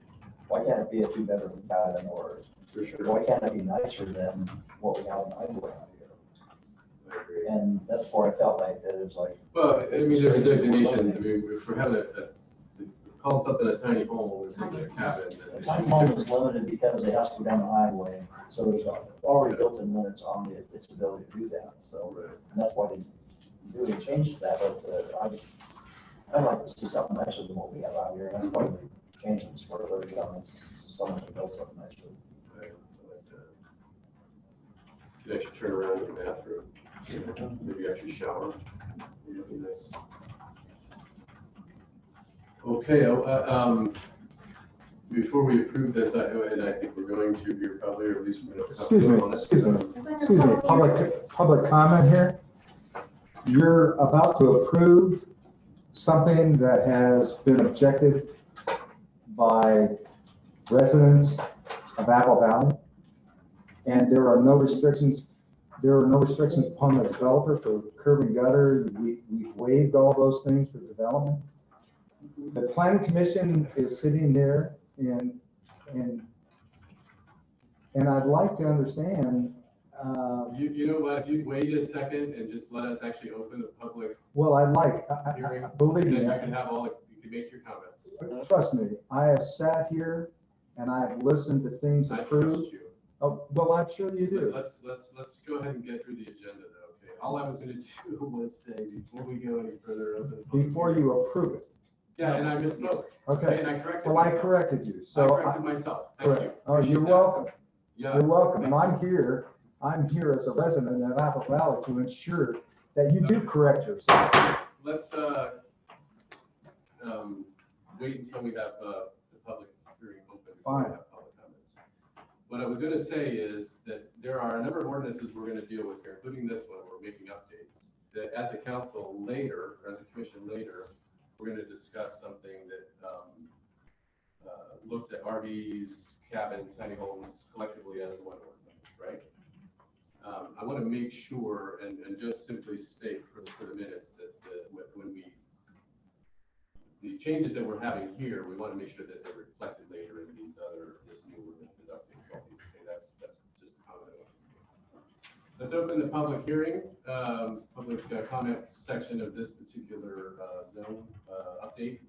Why can't it be a 2-bedroom cabin, or For sure. why can't it be nicer than what we have in Iowa out here? I agree. And that's where I felt like that it was like. Well, I mean, there's a designation, I mean, if we're having call something a tiny home or something a cabin. then The it tiny should be home different. is limited because it has to go down the highway, so there's already built-in limits on its ability to do that, so. Right. And that's why they really changed that, but I'd like to see something nicer than what we have out here, and that's why we changed the square footage on this, someone to build something nicer. Right, I like that. Could actually turn around in the bathroom, maybe actually shower. That'd be nice. Okay, before we approve this, and I think we're going to, you're probably, or at least we're going to. Excuse me, public comment here. You're about to approve something that has been objected by residents of Apple Valley. And there are no restrictions upon the developer for curb and gutter. We've waived all those things for development. The planning commission is sitting there and I'd like to understand. You know what, if you wait a second and just let us actually open the public Well, I'd like, hearing, believe then me, you can have you can make your comments. trust me, I have sat here and I have listened to things I approved. trust you. Oh, well, I'm sure you do. Let's go ahead and get through the agenda though, okay? All I was gonna do was say, before we go any further, open the public Before hearing. you approve it. Yeah, and I misspoke. Okay. And I corrected Well, I myself. corrected you, I so. corrected myself. Thank you. Correct. Oh, Appreciate you're that. welcome. Yeah. You're welcome. And I'm here as a resident of Apple Valley to ensure that you do correct yourself. Let's, wait until we have, the public hearing open. before we Fine. have public comments. What I was gonna say is that there are a number of ordinances we're gonna deal with here, including this one, we're making updates. That as a council later, or as a commission later, we're gonna discuss something that, looks at RVs, cabins, tiny homes collectively as one ordinance, right? I want to make sure and just simply state for the minutes that when the changes that we're having here, we want to make sure that they're reflected later in this new ordinance and updates. All these. Okay, that's just a comment. Let's open the public hearing, public comment section of this particular zone update.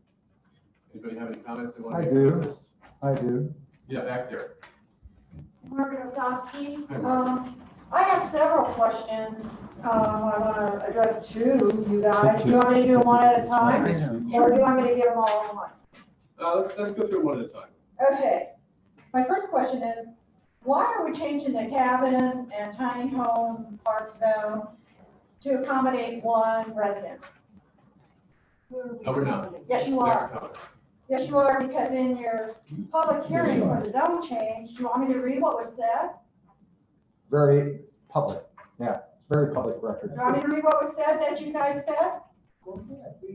Anybody have any comments they want to I make? do. about this? I do. Yeah, back there. Margaret Osowski. Hi, Margaret. I have several questions I want to address to you guys. Do you want me to do them one at a time? Or do you want me to give them all at once? Let's go through one at a time. Okay. My first question is, why are we changing the cabin and tiny home park zone to accommodate one resident? No, we're not. Yes, you Next are. comment. Yes, you are, because in your public hearing for the zone change, do you want me to read what was said? very public. Yeah, it's very public record. Do you want me to read what was said that you guys said?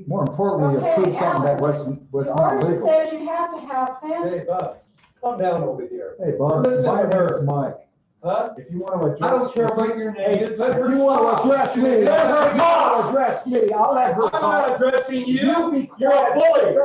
More importantly, Okay, approve something that Alan, was The not ordinance legal. says you have to have fence. Bud, calm down over here. Hey, Bob, Listen to my her. name's Mike. Huh? If you want to address. I don't care what your name is, let If her you want talk. to address me, Let her if you talk. want to address me, I'll let her I'm not talk. addressing You you. be You're a quiet. bully.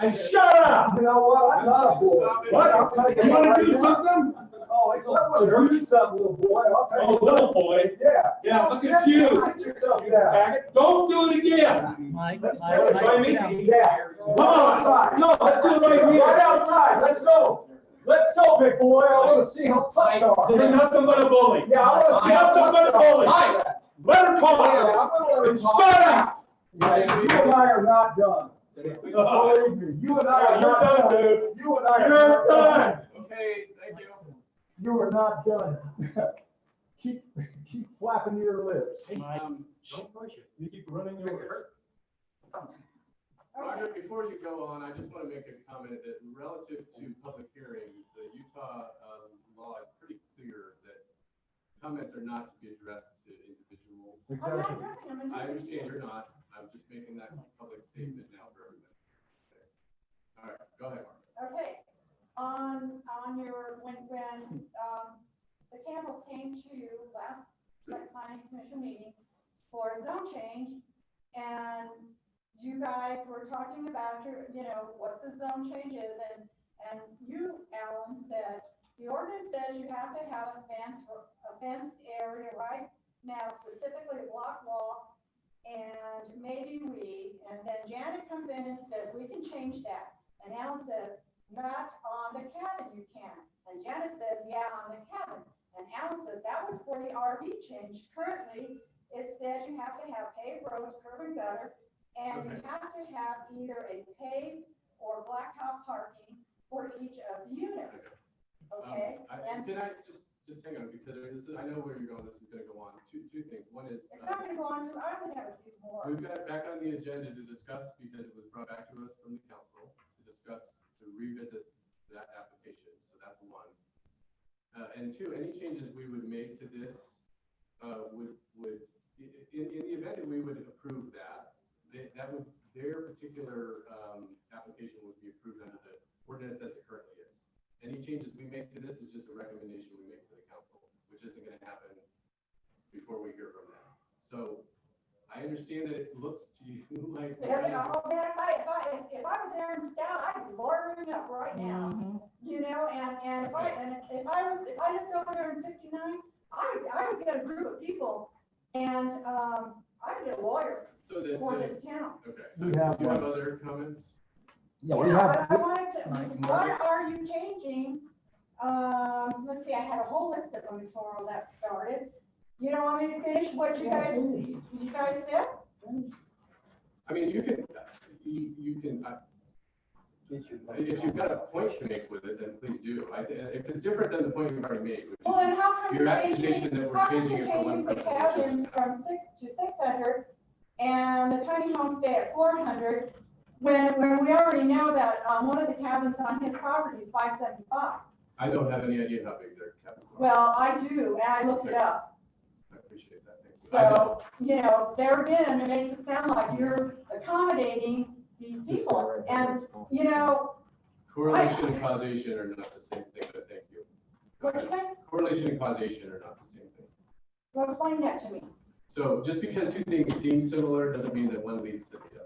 And shut up. You know what? I'm not a bully. What? I'll tell You wanna right do now. something? Oh, if I want to do something, little boy, I'll tell Oh, you. little boy. Yeah. Yeah, look at you. Sit yourself down. Faggot. Don't do it again. Mike, Wanna join me? Yeah. Come on. No, let's do it right here. Right outside, let's go. Let's go, big boy. I want to see how tough you are. You're nothing but a bully. Yeah, I want to see how Nothing tough but a you are. bully. Mike. Let her Yeah, talk. I'm gonna let her talk. Shut up. Yeah, you and I are not done. Believe me, you and I are You're not done, done. dude. You and I are You're not done. Okay, thank you. You are not done. Keep flapping your lips. Don't push it. You keep running your. Roger, before you go on, I just want to make a comment that relative to public hearings, the Utah law is pretty clear that comments are not to be addressed to individuals. I'm not addressing them. I understand you're not. I'm just making that public statement now for everybody. Okay. All right, go ahead, Mark. Okay, on your, when, the Campbells came to you last planning commission meeting for a zone change, and you guys were talking about what the zone change is, and you, Alan, said, the ordinance says you have to have a fenced area right now, specifically a block wall, and maybe and then Janet comes in and says, we can change that. And Alan says, not on the cabin you can. And Janet says, yeah, on the cabin. And Alan says, that was for the RV change. Currently, it says you have to have paved roads, curb and gutter, and you have to have either a paved or blacktop parking for each of the units. Okay? Can I just hang on, because this is, I know where you're going, this is gonna go on. Two things. One is. It's not gonna go on, I would have a few more. We've got it back on the agenda to discuss, because it was brought back to us from the council, to revisit that application, so that's one. And two, any changes we would make to this, would, in the event that we would approve that, their particular, application would be approved under the ordinance as it currently is. Any changes we make to this is just a recommendation we make to the council, which isn't gonna happen before we hear from them. So, I understand that it looks to you like. Yeah, oh man, if I was Aaron Stout, I'd be lawyering up right now. And if I lived over there in 59, I would get a group of people and, I'd get a lawyer for this town. Okay. We Do have, you have other comments? Yeah, we have. I wanted to, what are you changing? Let's see, I had a whole list of them before all that started. You don't want me to finish what you guys said? I mean, you can, if you've got a point to make with it, then please do. If it's different than the point you've already made, which Well, then how come your you're accusation that we're changing it from one the person. cabins from 6 to 600 and the tiny homes stay at 400 when we already know that one of the cabins on his property is 575? I don't have any idea how big their cabins are. Well, I do, and I looked it up. I appreciate that, thank you. I So, there again, it makes it sound like you're accommodating these people. And, Correlation and causation are not the same thing, but thank you. what'd you say? Correlation and causation are not the same thing. Well, explain that to me. So just because two things seem similar doesn't mean that one leads to the other.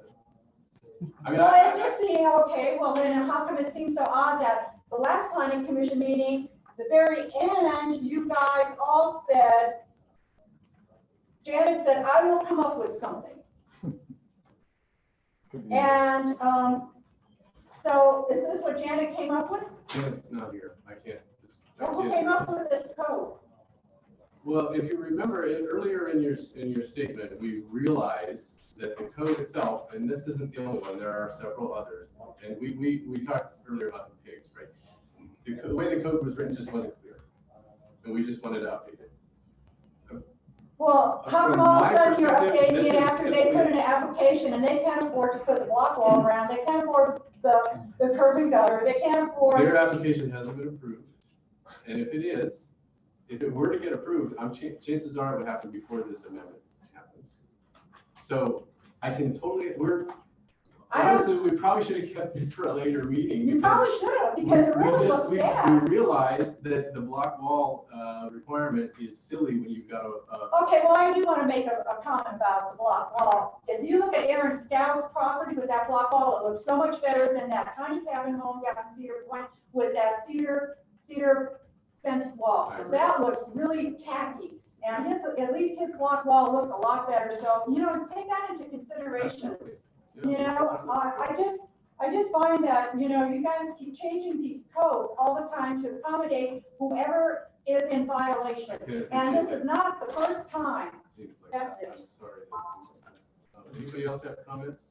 I mean, Well, it just seemed, okay, well then how come it seems so odd that the last planning commission meeting, the very end, you guys all said, Janet said, I will come up with something. And, so is this what Janet came up with? Janet's not here, I can't. Well, who came up with this code? Well, if you remember earlier in your statement, we realized that the code itself, and this isn't the only one, there are several others. And we talked earlier about the pigs, right? The way the code was written just wasn't clear. And we just wanted to update it. Well, how From come all of my a sudden you're perspective, updating this it is after they simply- put in an application and they can't afford to put the block wall around, they can't afford the curb and gutter, they can't afford. Their application hasn't been approved. And if it is, if it were to get approved, chances are it would happen before this amendment happens. So I can totally, honestly, we probably should have kept this for a later meeting. You probably should have, because it really looks We bad. realized that the block wall requirement is silly when you've got Okay, well, I do want to make a comment about the block wall. If you look at Aaron Stout's property with that block wall, it looks so much better than that tiny cabin home down in Cedar Point with that cedar fence wall. That looks really tacky. And at least his block wall looks a lot better. So, take that into consideration. I just find that, you guys keep changing these codes all the time to accommodate whoever is in violation. And this is not the first time. That's it. I'm sorry. Anybody else have comments?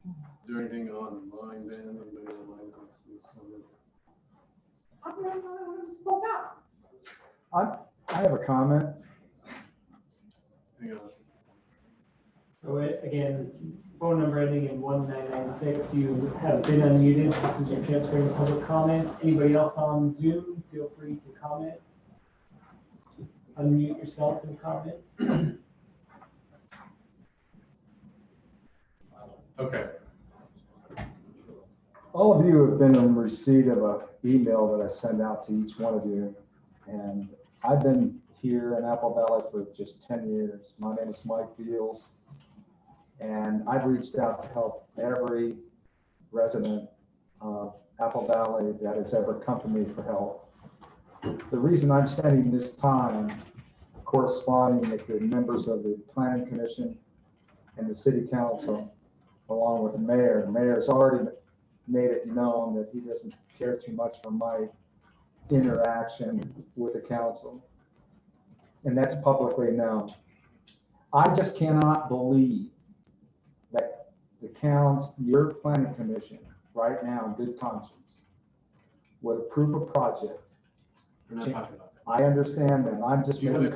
Is there anything online, Ben? Anybody online that wants to comment? I'm the only one who spoke up. I have a comment. Hang on. So again, phone number ending in 1996, you have been unmuted. This is your chance for any public comment. Anybody else on Zoom, feel free to comment. Unmute yourself and comment. Okay. All of you have been in receipt of an email that I sent out to each one of you. And I've been here in Apple Valley for just 10 years. My name is Mike Beals. And I've reached out to help every resident of Apple Valley that has ever come to me for help. The reason I'm spending this time corresponding with the members of the Planning Commission and the City Council, along with the mayor. The mayor's already made it known that he doesn't care too much for my interaction with the council. And that's publicly known. I just cannot believe that the your planning commission right now in good conscience would approve a project. We're not talking about that. I understand that. I'm just making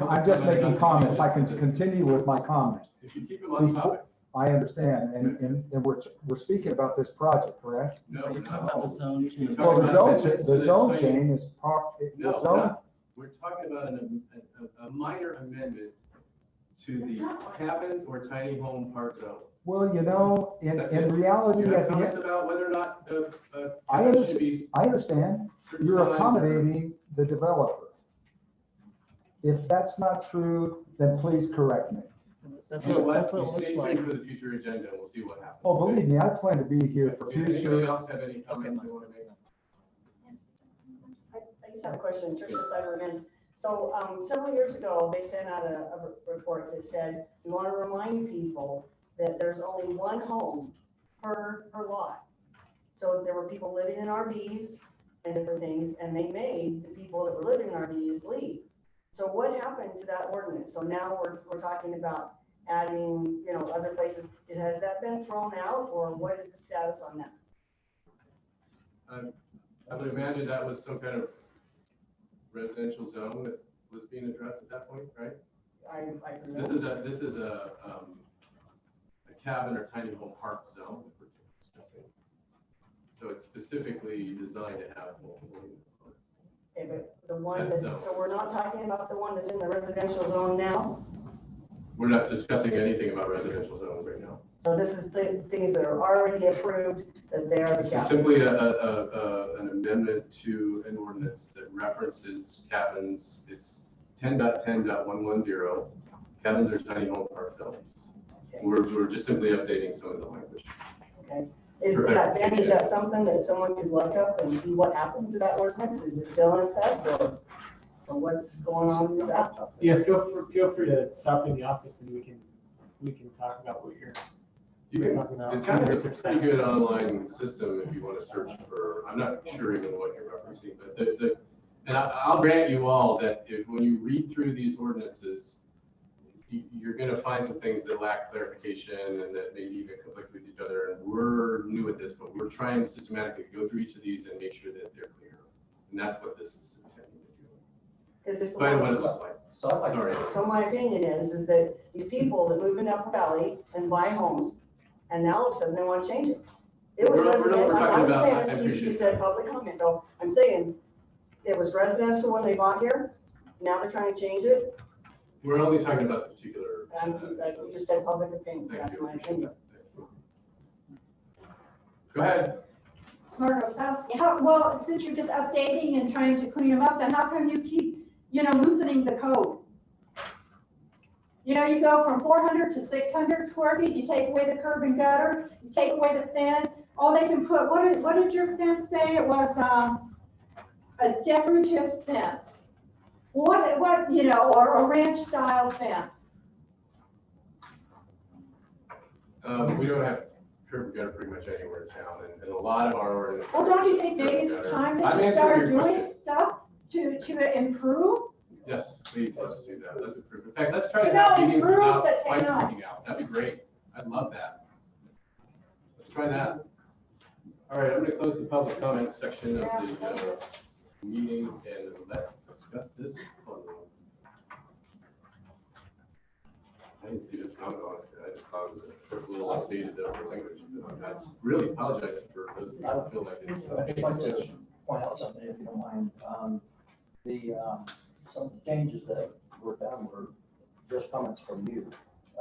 comment. If I can continue with my comment. If you keep them on topic. I understand, and we're speaking about this project, correct? No, we're not. About the zone change. Well, the zone change is part, No, the zone, we're talking about a minor amendment to the cabins or tiny home park zone. well, in reality, You have at the comments end, about whether or not I cabin should be understand, certain you're size or- accommodating the developer. If that's not true, then please correct me. That's You know what what, it you stay looks like. tuned for the future agenda, and we'll see what happens. Oh, believe me, I plan to be here for Anybody future. else have any comments they want to make? I just have a question, Tricia Sutter again. So, several years ago, they sent out a report that said, we want to remind people that there's only one home per lot. So there were people living in RVs and different things, and they made the people that were living in RVs leave. So what happened to that ordinance? So now we're talking about adding, other places. Has that been thrown out, or what is the status on that? I would imagine that was some kind of residential zone that was being addressed at that point, right? I don't know. This is a cabin or tiny home park zone that we're discussing. So it's specifically designed to have multiple units on it. Okay, but the one That that, zone. so we're not talking about the one that's in the residential zone now? We're not discussing anything about residential zones right now. So this is the things that are already approved, that they are. This is simply an amendment to an ordinance that references cabins. It's 10.10.110. Cabins are tiny home park zones. We're just simply updating some of the language. Okay. Is that something that someone could look up and see what happened to that ordinance? Is it still in effect, or what's going on with that? Yeah, feel free to stop in the office and we can talk about what you're talking about. It kind of is a pretty good online system if you want to search for, I'm not sure even what you're referencing, but and I'll grant you all that when you read through these ordinances, you're going to find some things that lack clarification and that maybe even conflict with each other. And we're new at this, but we're trying to systematically go through each of these and make sure that they're clear. And that's what this is intending to do. Despite what it looks like. Sorry. So my opinion is that these people that move in Upper Valley and buy homes, and now all of a sudden they want to change it. It was We're residential. talking I'm about- I saying, you appreciate said public comment, so I'm saying, it was residential when they bought here, now they're trying to change it. We're only talking about the particular. Like you just said, public opinion, that's my opinion. Go ahead. Margaret Osowski, well, since you're just updating and trying to clean them up, then how come you keep, loosening the code? You go from 400 to 600 square feet, you take away the curb and gutter, you take away the fence, all they can put, what did your fence say? It was, a decorative fence. What, or a ranch style fence. We don't have curb and gutter pretty much anywhere in town, and a lot of our ordinance. Well, don't you think maybe it's time that you start doing stuff to improve? Yes, please, let's do that. Let's improve. In fact, let's try to have meetings without lights breaking out. That'd be great. I'd love that. Let's try that. All right, I'm going to close the public comment section of the meeting, and let's discuss this one. I didn't see this comment, honestly. I just thought it was a little outdated over language. I really apologize for those who feel like it's. I'd just like to point out something, if you don't mind. Some of the changes that were done were just comments from you.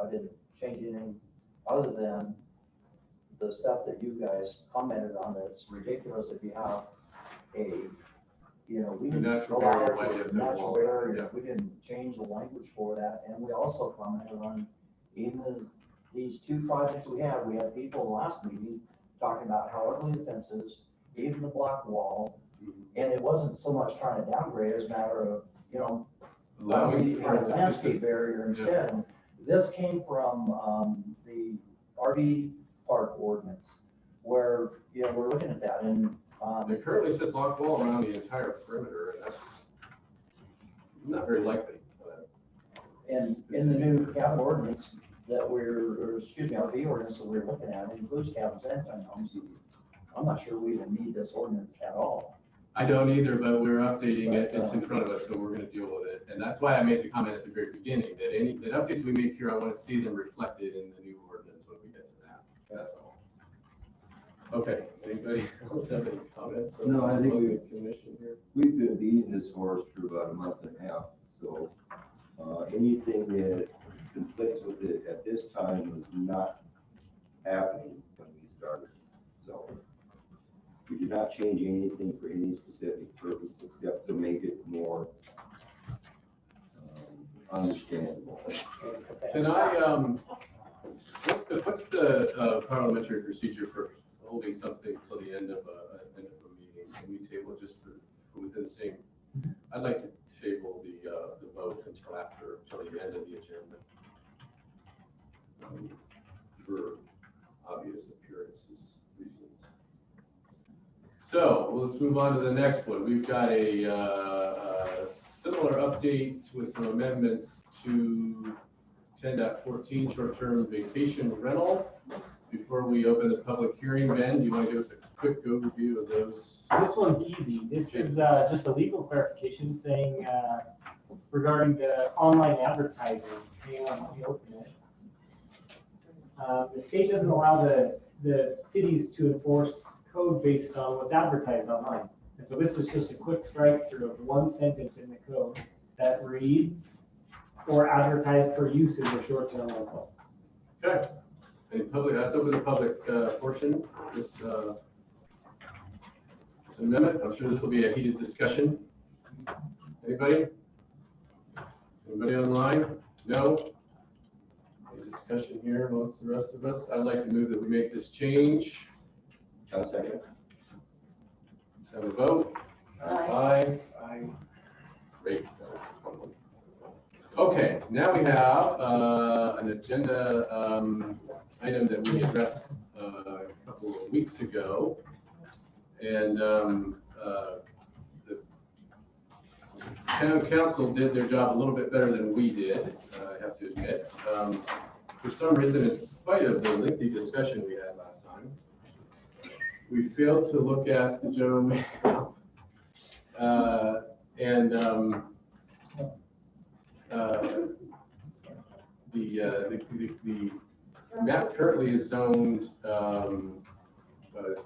I didn't change anything other than the stuff that you guys commented on. That's ridiculous if you have we didn't natural allow barrier, for why do you have natural no barriers. wall? We didn't change the language for that, and we also commented on these two projects we had people in the last meeting talking about how ugly the fence is, even the block wall, and it wasn't so much trying to downgrade as a matter of, Allowing a landscape barrier instead. And this came from, the RV park ordinance, where, we're looking at that, and, It currently says block wall around the entire perimeter, and that's not very likely. and in the new cabin ordinance that RV ordinance that we're looking at, includes cabins and tiny homes. I'm not sure we even need this ordinance at all. I don't either, but we're updating it. It's in front of us, so we're going to deal with it. And that's why I made the comment at the very beginning that updates we make here, I want to see them reflected in the new ordinance when we get to that. That's all. Okay. Anybody else have any comments? No, I think the commission here. We've been beating this horse for about a month and a half, so anything that conflicts with it at this time was not happening when we started. So we did not change anything for any specific purpose except to make it more understandable. Can I, what's the parliamentary procedure for holding something till the end of a meeting? Can we table just within the same? I'd like to table the vote till the end of the agenda. For obvious appearances reasons. So let's move on to the next one. We've got a similar update with some amendments to 10.14 short-term vacation rental. Before we open the public hearing, Ben, do you want to give us a quick overview of those? This one's easy. This is just a legal clarification saying regarding the online advertising. Hang on, let me open it. The state doesn't allow the cities to enforce code based on what's advertised online. And so this is just a quick strike through of one sentence in the code that reads, or advertised for use in the short-term rental. Okay. Any public, that's open to the public portion. This amendment, I'm sure this will be a heated discussion. Anybody? Anybody online? No? Any discussion here amongst the rest of us? I'd like to move that we make this change. I'll second. Let's have a vote. Aye. Aye. Great. That was a fun one. Okay, now we have an agenda item that we addressed a couple of weeks ago. And the town council did their job a little bit better than we did, I have to admit. For some reason, in spite of the lengthy discussion we had last time, we failed to look at the general map. The map currently is zoned,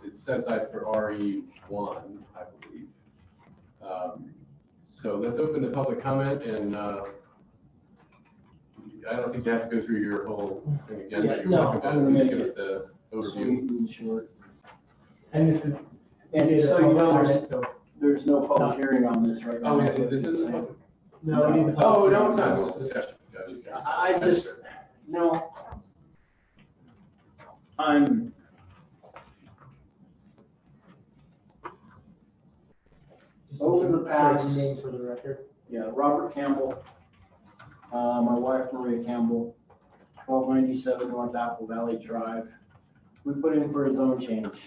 it's set aside for RE1, I believe. So let's open the public comment, and I don't think you have to go through your whole thing again, but you're No, welcome to I'm gonna at least make give us it the overview. sweet and short. And this is. And it is a so you know, public there's, comment, so- there's no public hearing on this right now. Oh, yeah, this is a public. No, we need the. Oh, public no, it's not, hearing. it's discussion. Gotcha. I just, no. I'm. Just Over the name- past- sorry, Names for the record. Yeah, Robert Campbell, my wife Maria Campbell, 1297 North Apple Valley Drive. We put in for a zone change.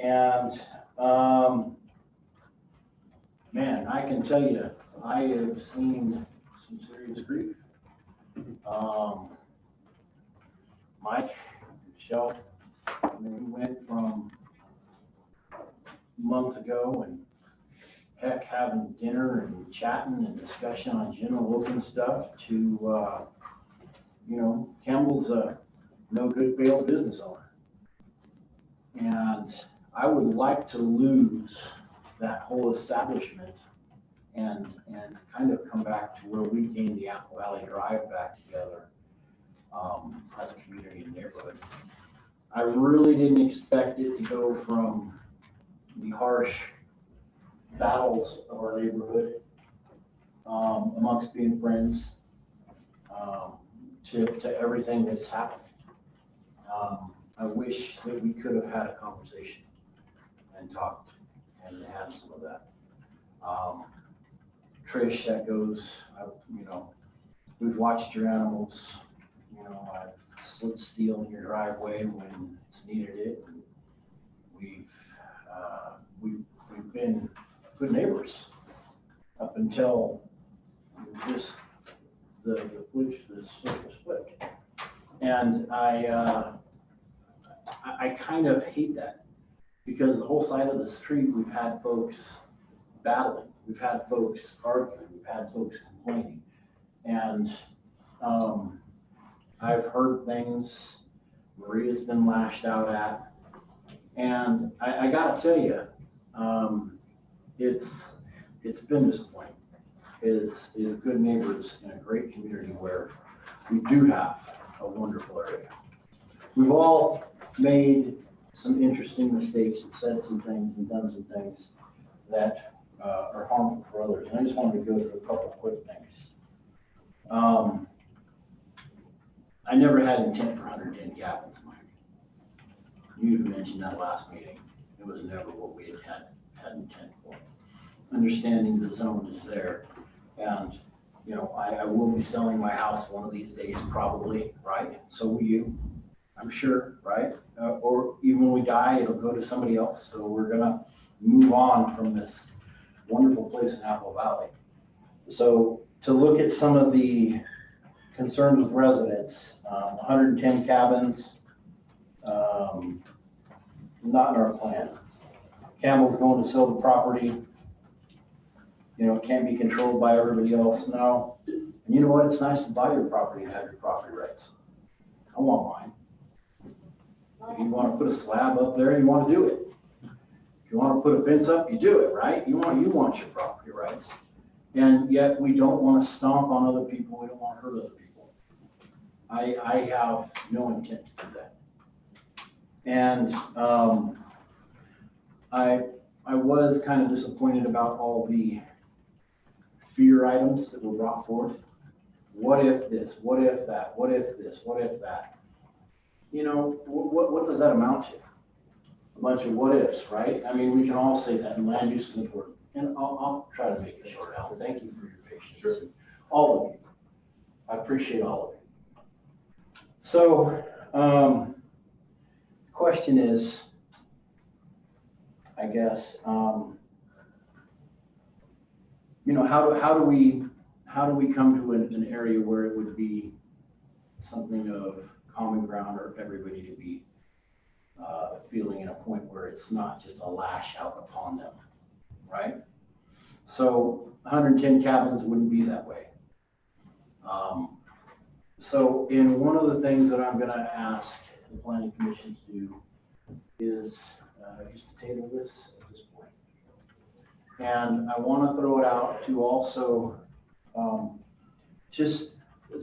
And, man, I can tell you, I have seen some serious grief. Mike, Michelle, I mean, we went from months ago and heck, having dinner and chatting and discussion on general open stuff to, you know, Campbell's a no good failed business owner. And I would like to lose that whole establishment and kind of come back to where we gained the Apple Valley Drive back together as a community and neighborhood. I really didn't expect it to go from the harsh battles of our neighborhood amongst being friends to everything that's happened. I wish that we could have had a conversation and talked and had some of that. Trish, that goes, you know, we've watched your animals, you know, I've slid steel in your driveway when it's needed it. And we've been good neighbors up until just the switch was flipped. And I kind of hate that because the whole side of the street, we've had folks battling, we've had folks arguing, we've had folks complaining. And I've heard things Maria's been lashed out at. And I gotta tell you, it's been disappointing. Is good neighbors in a great community where we do have a wonderful area. We've all made some interesting mistakes and said some things and done some things that are harmful for others. And I just wanted to go through a couple quick things. I never had intent for 110 cabins, Mike. You mentioned that last meeting. It was never what we had intent for. Understanding the zone is there. And, you know, I will be selling my house one of these days, probably, right? So will you, I'm sure, right? Or even when we die, it'll go to somebody else. So we're gonna move on from this wonderful place in Apple Valley. So to look at some of the concerns with residents, 110 cabins, not in our plan. Campbell's going to sell the property. You know, it can't be controlled by everybody else now. And you know what? It's nice to buy your property and have your property rights. I want mine. If you want to put a slab up there, you want to do it. If you want to put a fence up, you do it, right? You want your property rights. And yet we don't want to stomp on other people. We don't want to hurt other people. I have no intent to do that. And I was kind of disappointed about all the fear items that were brought forth. What if this? What if that? What if this? What if that? You know, what does that amount to? A bunch of what ifs, right? I mean, we can all say that, and land use is important. And I'll try to make it short, Al. Thank you for your patience. Sure. All of you. I appreciate all of you. So, question is, I guess, you know, how do we come to an area where it would be something of common ground or everybody to be feeling at a point where it's not just a lash out upon them, right? So 110 cabins wouldn't be that way. So in one of the things that I'm going to ask the planning commission to do is just to table this at this point. And I want to throw it out to also, just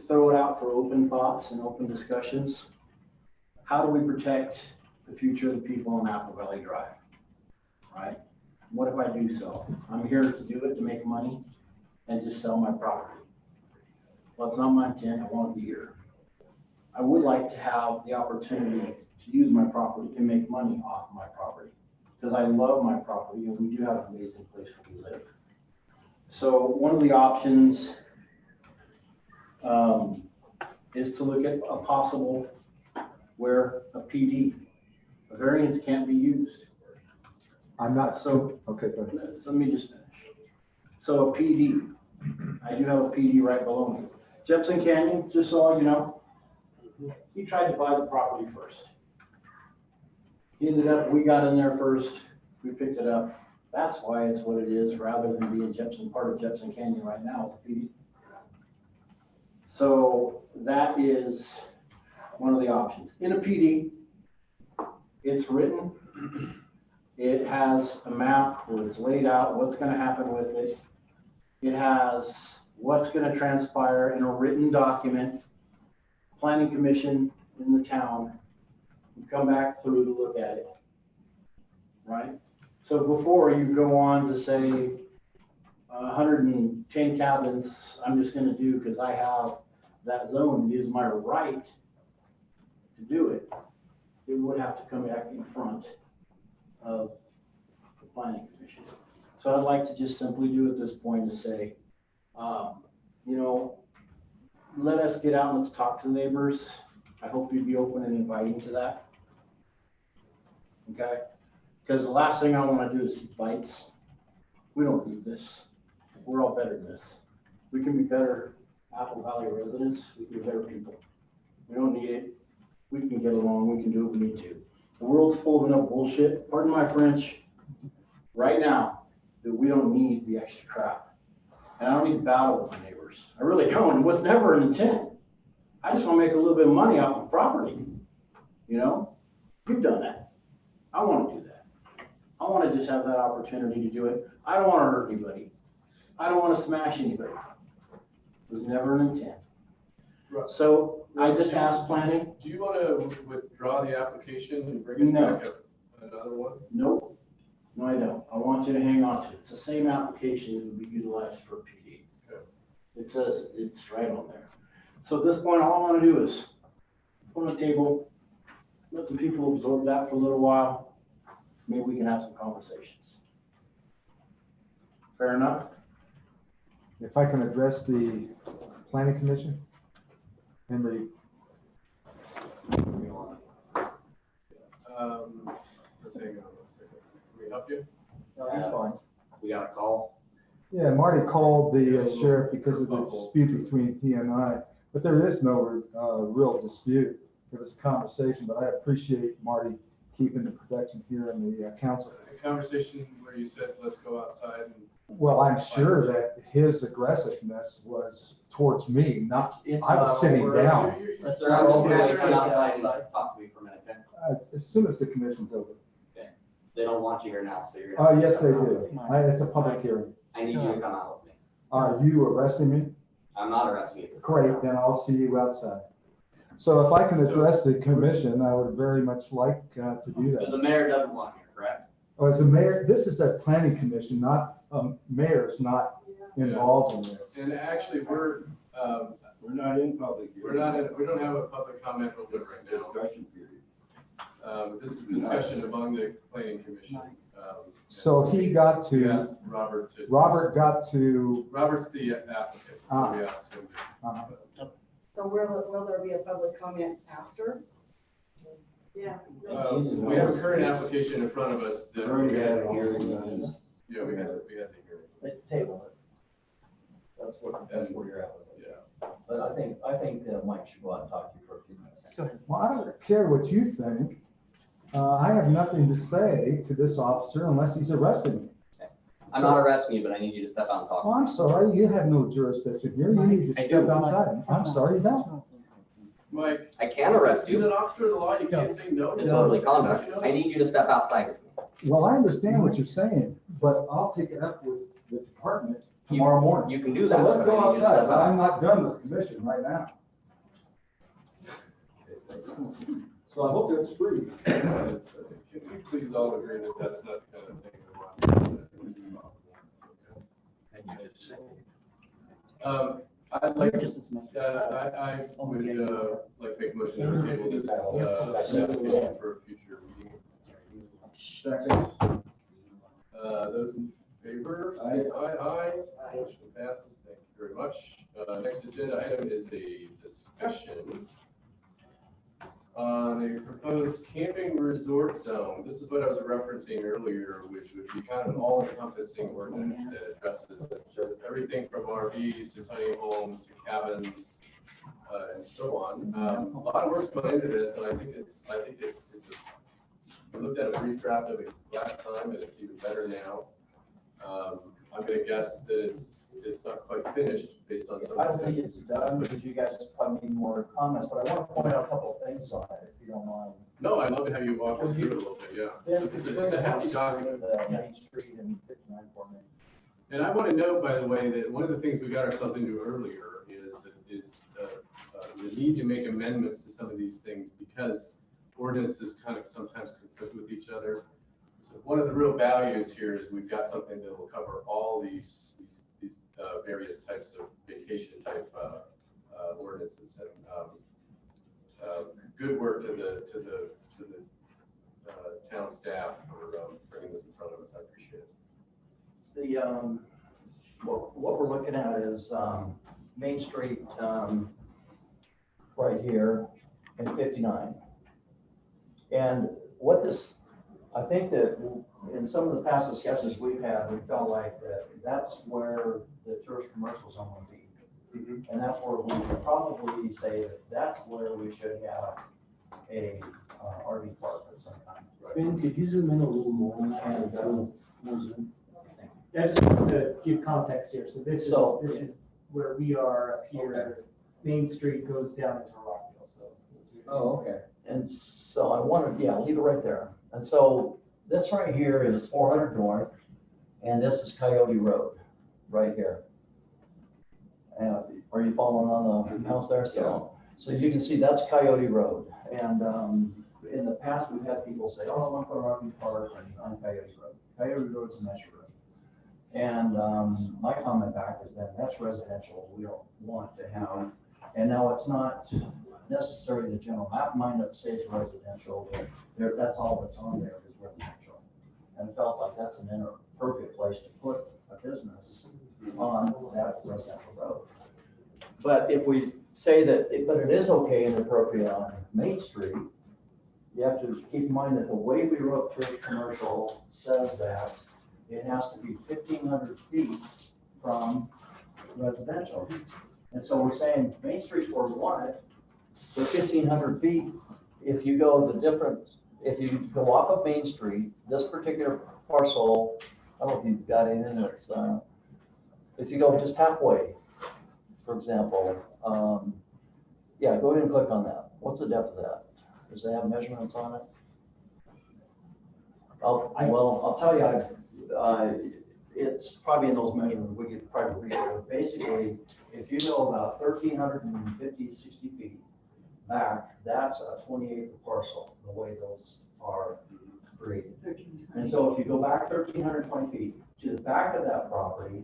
throw it out for open thoughts and open discussions. How do we protect the future of the people on Apple Valley Drive, right? What if I do sell? I'm here to do it to make money and just sell my property. Well, it's not my intent, I want to be here. I would like to have the opportunity to use my property and make money off my property, because I love my property and we do have an amazing place where we live. So one of the options is to look at a possible where a PD, a variance can't be used. I'm not, So, okay, but let me just finish. So a PD, I do have a PD right below me. Jepson Canyon, just so you know, he tried to buy the property first. He ended up, we got in there first, we picked it up. That's why it's what it is, rather than being Jepson, part of Jepson Canyon right now, it's a PD. So that is one of the options. In a PD, it's written, it has a map where it's laid out what's going to happen with it. It has what's going to transpire in a written document. Planning commission in the town would come back through to look at it, right? So before you go on to say 110 cabins, I'm just going to do because I have that zone, it is my right to do it. It would have to come back in front of the planning commission. So I'd like to just simply do at this point is say, let us get out and let's talk to the neighbors. I hope you'd be open and inviting to that. Okay? Because the last thing I want to do is see fights. We don't need this. We're all better than this. We can be better Apple Valley residents. We can be better people. We don't need it. We can get along. We can do what we need to. The world's full of enough bullshit, pardon my French, right now, that we don't need the extra crap. And I don't need to battle with my neighbors. I really don't. It was never an intent. I just want to make a little bit of money off my property. You know, you've done that. I want to do that. I want to just have that opportunity to do it. I don't want to hurt anybody. I don't want to smash anybody. It was never an intent. So I just asked planning. Do you want to withdraw the application and bring us back up another one? Nope. No, I don't. I want you to hang on to it. It's the same application that would be utilized for PD. Okay. It says, it's right on there. So at this point, all I want to do is put on the table, let some people absorb that for a little while. Maybe we can have some conversations. Fair enough? if I can address the planning commission, Henry. Let's hang on one second. Can we help you? No, he's fine. We got a call. Yeah, Marty called the sheriff because of the dispute between he and I, but there is no real dispute. It was a conversation, but I appreciate Marty keeping the protection here in the council. A conversation where you said, let's go outside and. Well, I'm sure that his aggressiveness was towards me, not, I was sitting down. Let's come outside and talk to me for a minute, okay? As soon as the commission's over. Okay. They don't want you here now, so you're. Yes, they do. It's a public hearing. I need you to come out with me. Are you arresting me? I'm not arresting you. Great, then I'll see you outside. So if I can address the commission, I would very much like to do But that. the mayor doesn't want you, correct? Oh, as a mayor, this is a planning commission, not, mayor's not involved in this. And actually, we're not in public. we don't have a public comment open right now. Discussion period. This is discussion among the planning commission. So he got We to, asked Robert to. got to, Robert's the applicant, so we asked him to. So will there be a public comment after? Yeah. We have a current application in front of us that. Already had a hearing. Yeah, we had the hearing. Table it. That's where you're at with it. Yeah. But I think Mike should go out and talk to you for a few minutes. Go ahead. well, I don't care what you think. I have nothing to say to this officer unless he's arresting me. I'm not arresting you, but I need you to step out and talk. Well, I'm sorry, you have no jurisdiction here. You need to I step do. outside. I'm sorry, you don't. Mike. I can arrest He's you. an officer of the law, you can't say no. Disorderly conduct. I need you to step outside with me. Well, I understand what you're saying, but I'll take it up with the department tomorrow morning. You can do So that. let's go but I need you to outside, step but out. I'm not done with commission right now. So I hope that's free. Can we please all agree that that's not the kind of thing we want? I'd like to, I would, like to make a motion to table this, application for a future meeting. Second. Those in favor, say aye. Motion passes. Thank you very much. Next agenda item is a discussion on a proposed camping resort zone. This is what I was referencing earlier, which would be kind of an all-encompassing ordinance that addresses everything from RVs to tiny homes to cabins, and so on. A lot of work's gone into this, and I think it's I looked at a brief draft of it last time, and it's even better now. I'm gonna guess that it's not quite finished based on some. I don't think it's done, because you guys probably need more comments, but I want to point out a couple of things on it, if you don't mind. No, I'd love to have you walk us through it a little bit, yeah. It's a hefty document. Main Street and 59 for me. And I want to note, by the way, that one of the things we got ourselves into earlier is the need to make amendments to some of these things because ordinances kind of sometimes conflict with each other. So one of the real values here is we've got something that will cover all these various types of vacation type ordinances. And good work to the town staff for bringing this in front of us. I appreciate it. What we're looking at is, Main Street, right here and 59. And what this, I think that in some of the past discussions we've had, we felt like that's where the tourist commercial zone would be. And that's where we would probably say that's where we should have a RV park of some kind. Ben, could you zoom in a little more? I just want to give context here. So this is where we are up here. Okay. Main Street goes down into Rockville, so. Oh, okay. And so I wanted, yeah, leave it right there. And so this right here is 400 North, and this is Coyote Road, right here. And are you following on the house there? So you can see that's Coyote Road. And in the past, we've had people say, oh, I want to put an RV park on Coyote Road. Coyote Road's a measure road. And my comment back has been, that's residential. We don't want to have, and now it's not necessarily the general map might not say it's residential, but that's all that's on there is residential. And it felt like that's an inappropriate place to put a business on that residential road. But if we say that, but it is okay and appropriate on Main Street, you have to keep in mind that the way we wrote tourist commercial says that it has to be 1,500 feet from residential. And so we're saying Main Street's where we want it, for 1,500 feet. If you go if you go off of Main Street, this particular parcel, I don't know if you've got it in it, if you go just halfway, for example, yeah, go ahead and click on that. What's the depth of that? Does it have measurements on it? I'll tell you, it's probably in those measurements, we could probably read it. But basically, if you go about 1,350, 60 feet back, that's a 20-acre parcel, the way those are created. And so if you go back 1,320 feet to the back of that property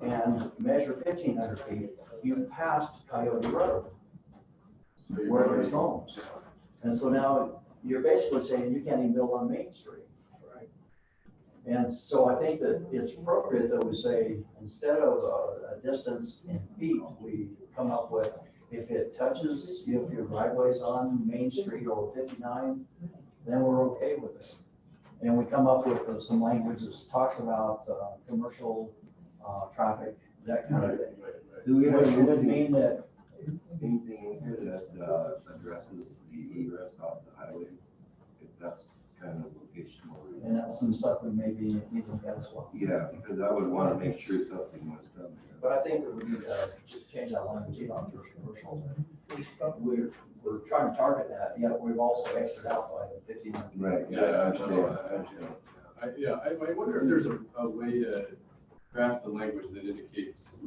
and measure 1,500 feet, you passed Coyote Road, where there's homes. And so now you're basically saying you can't even build on Main Street. And so I think that it's appropriate that we say, instead of a distance in feet, we come up with, if it touches, if your driveway's on Main Street or 59, then we're okay with it. And we come up with some language that talks about commercial traffic, that kind of thing. Do we have Which would mean that anything in here that addresses the egress off the highway? If that's kind of location where we. and that's some stuff we maybe need to look at as well. Yeah, because I would want to make sure something was done there. But I think that we need to just change that language even on tourist commercial. We're trying to target that, yet we've also exited out by the 1,500. Right, yeah, I understand. I wonder if there's a way to craft the language that indicates,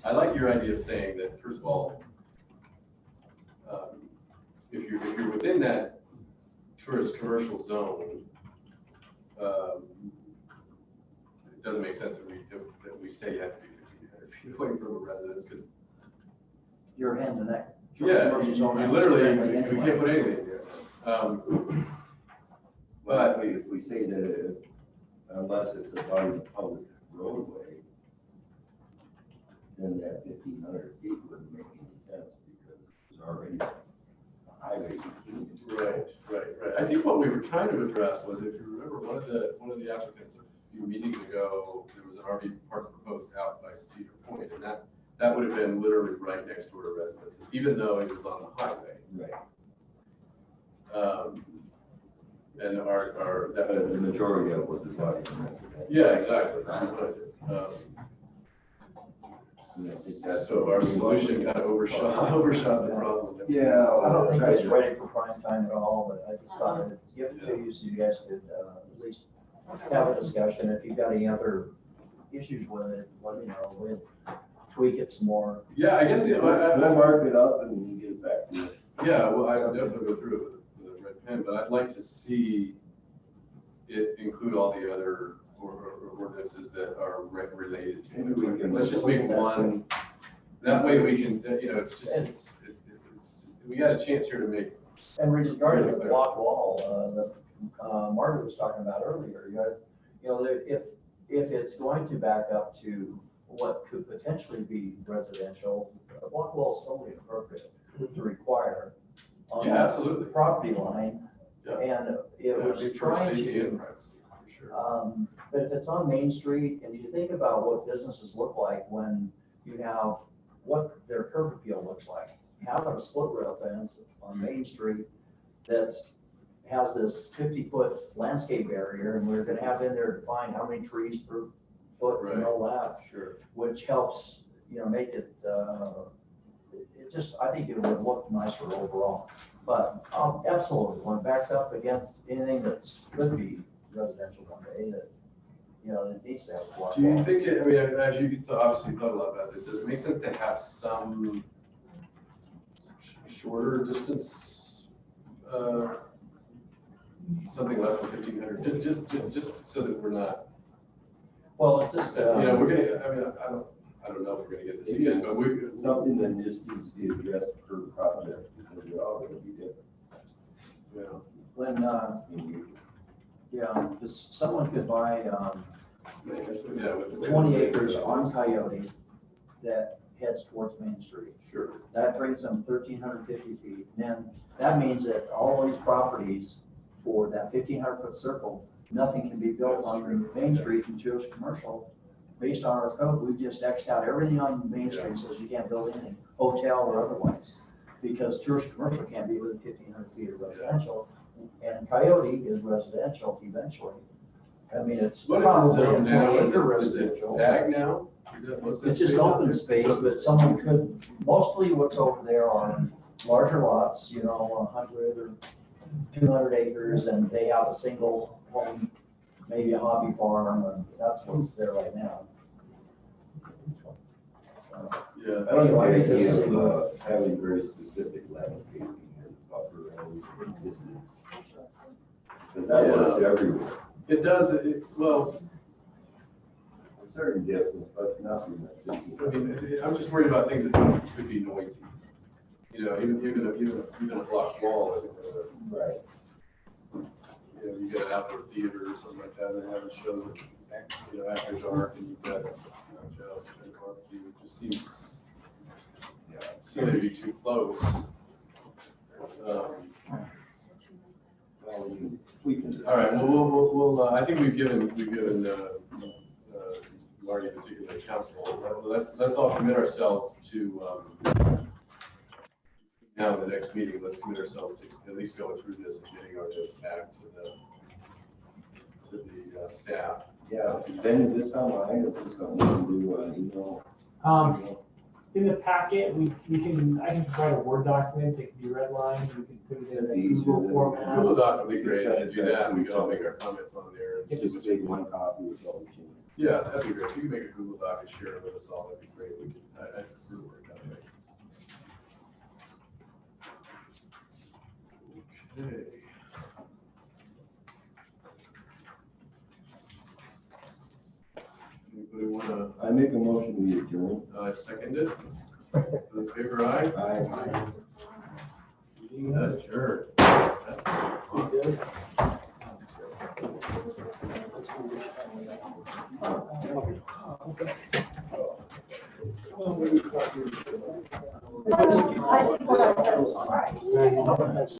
I like your idea of saying that, first of all, if you're within that tourist commercial zone, it doesn't make sense that we say you have to be 1,500 feet away from a residence, because. Your hand in that. Yeah, commercial zone you literally, anyway. we can't put anything there. But if we say that unless it's a public roadway, then that 1,500 feet wouldn't make any sense because there's already a highway. Right. I think what we were trying to address was, if you remember, one of the applicants a few meetings ago, there was an RV park proposed out by Cedar Point, and that would have been literally right next door to residences, even though it was on the highway. Right. And The majority of it was about. Yeah, exactly. So our solution kind of overshot the problem. Yeah. I don't think it's ready for prime time at all, but I just thought I'd give it to you so you guys could at least have a discussion. If you've got any other issues with it, let me know. We'll tweak it some more. Yeah, I guess We'll mark it up and get it back to you. Yeah, well, I would definitely go through it with a red pen, but I'd like to see it include all the other ordinances that are related to it. Let's just make one, that way we can, it's just, we got a chance here to make. And regarding the block wall, that Margaret was talking about earlier, if it's going to back up to what could potentially be residential, a block wall is totally appropriate to require on absolutely. the property line. Yeah. And it was trying to, but if it's on Main Street and you think about what businesses look like when you have what their curb appeal looks like, having a split rail fence on Main Street has this 50-foot landscape barrier, and we're gonna have in there defined how many trees per foot and all that. Sure. Which helps, make it, I think it would look nicer overall. But absolutely, when it backs up against anything that's could be residential one day, that, it needs to have a block Do you wall. think as you obviously thought a lot about it, does it make sense to have some shorter distance, something less than 1,500, just so that we're not. Well, it's just, we're gonna, I don't know if we're gonna get this again, but something that just needs to be addressed per project because they're all gonna be different. Yeah. When, because someone could buy, with 20 acres on Coyote that heads towards Main Street. Sure. That brings them 1,350 feet. And then that means that all these properties for that 1,500-foot circle, nothing can be built on Main Street in tourist commercial. Based on our code, we just X'd out everything on Main Street, says you can't build anything, hotel or otherwise. Because tourist commercial can't be within 1,500 feet of residential. And Coyote is residential eventually. I mean, it's probably a 20-acre residential. Ag now? It's just open space, but someone could, mostly what's over there are larger lots, 100 or 200 acres, and they have a single home, maybe a hobby farm, and that's what's there right now. Yeah. I don't like the idea of having very specific landscaping and buffer and distance. Because that works everywhere. It does, well. A certain distance, but nothing that. I'm just worried about things that could be noisy. Even a block wall isn't gonna. Right. You get an outdoor theater or something like that, and have it show that, after dark, and you've got, barbecue, it just seems to be too close. All right, well, we'll, I think we've given Marty, particularly council, let's all commit ourselves to, now in the next meeting, let's commit ourselves to at least going through this and getting our notes back to the staff. Yeah, then is this online, or is this on email? It's in the packet, I can provide a Word document, it can be redlined, we can put it in a Google format. Google Doc would be great, to do that, we can all make our comments on there. and It's see just what- take one copy with all the changes. Yeah, that'd be great, if you can make a Google Doc and share it with us all, that'd be great, we could, I prefer to work that way. Okay. Anybody wanna, I make a motion we adjourn. second it? Those in favor, aye? Aye. Meeting adjourned. I think what I said was all right.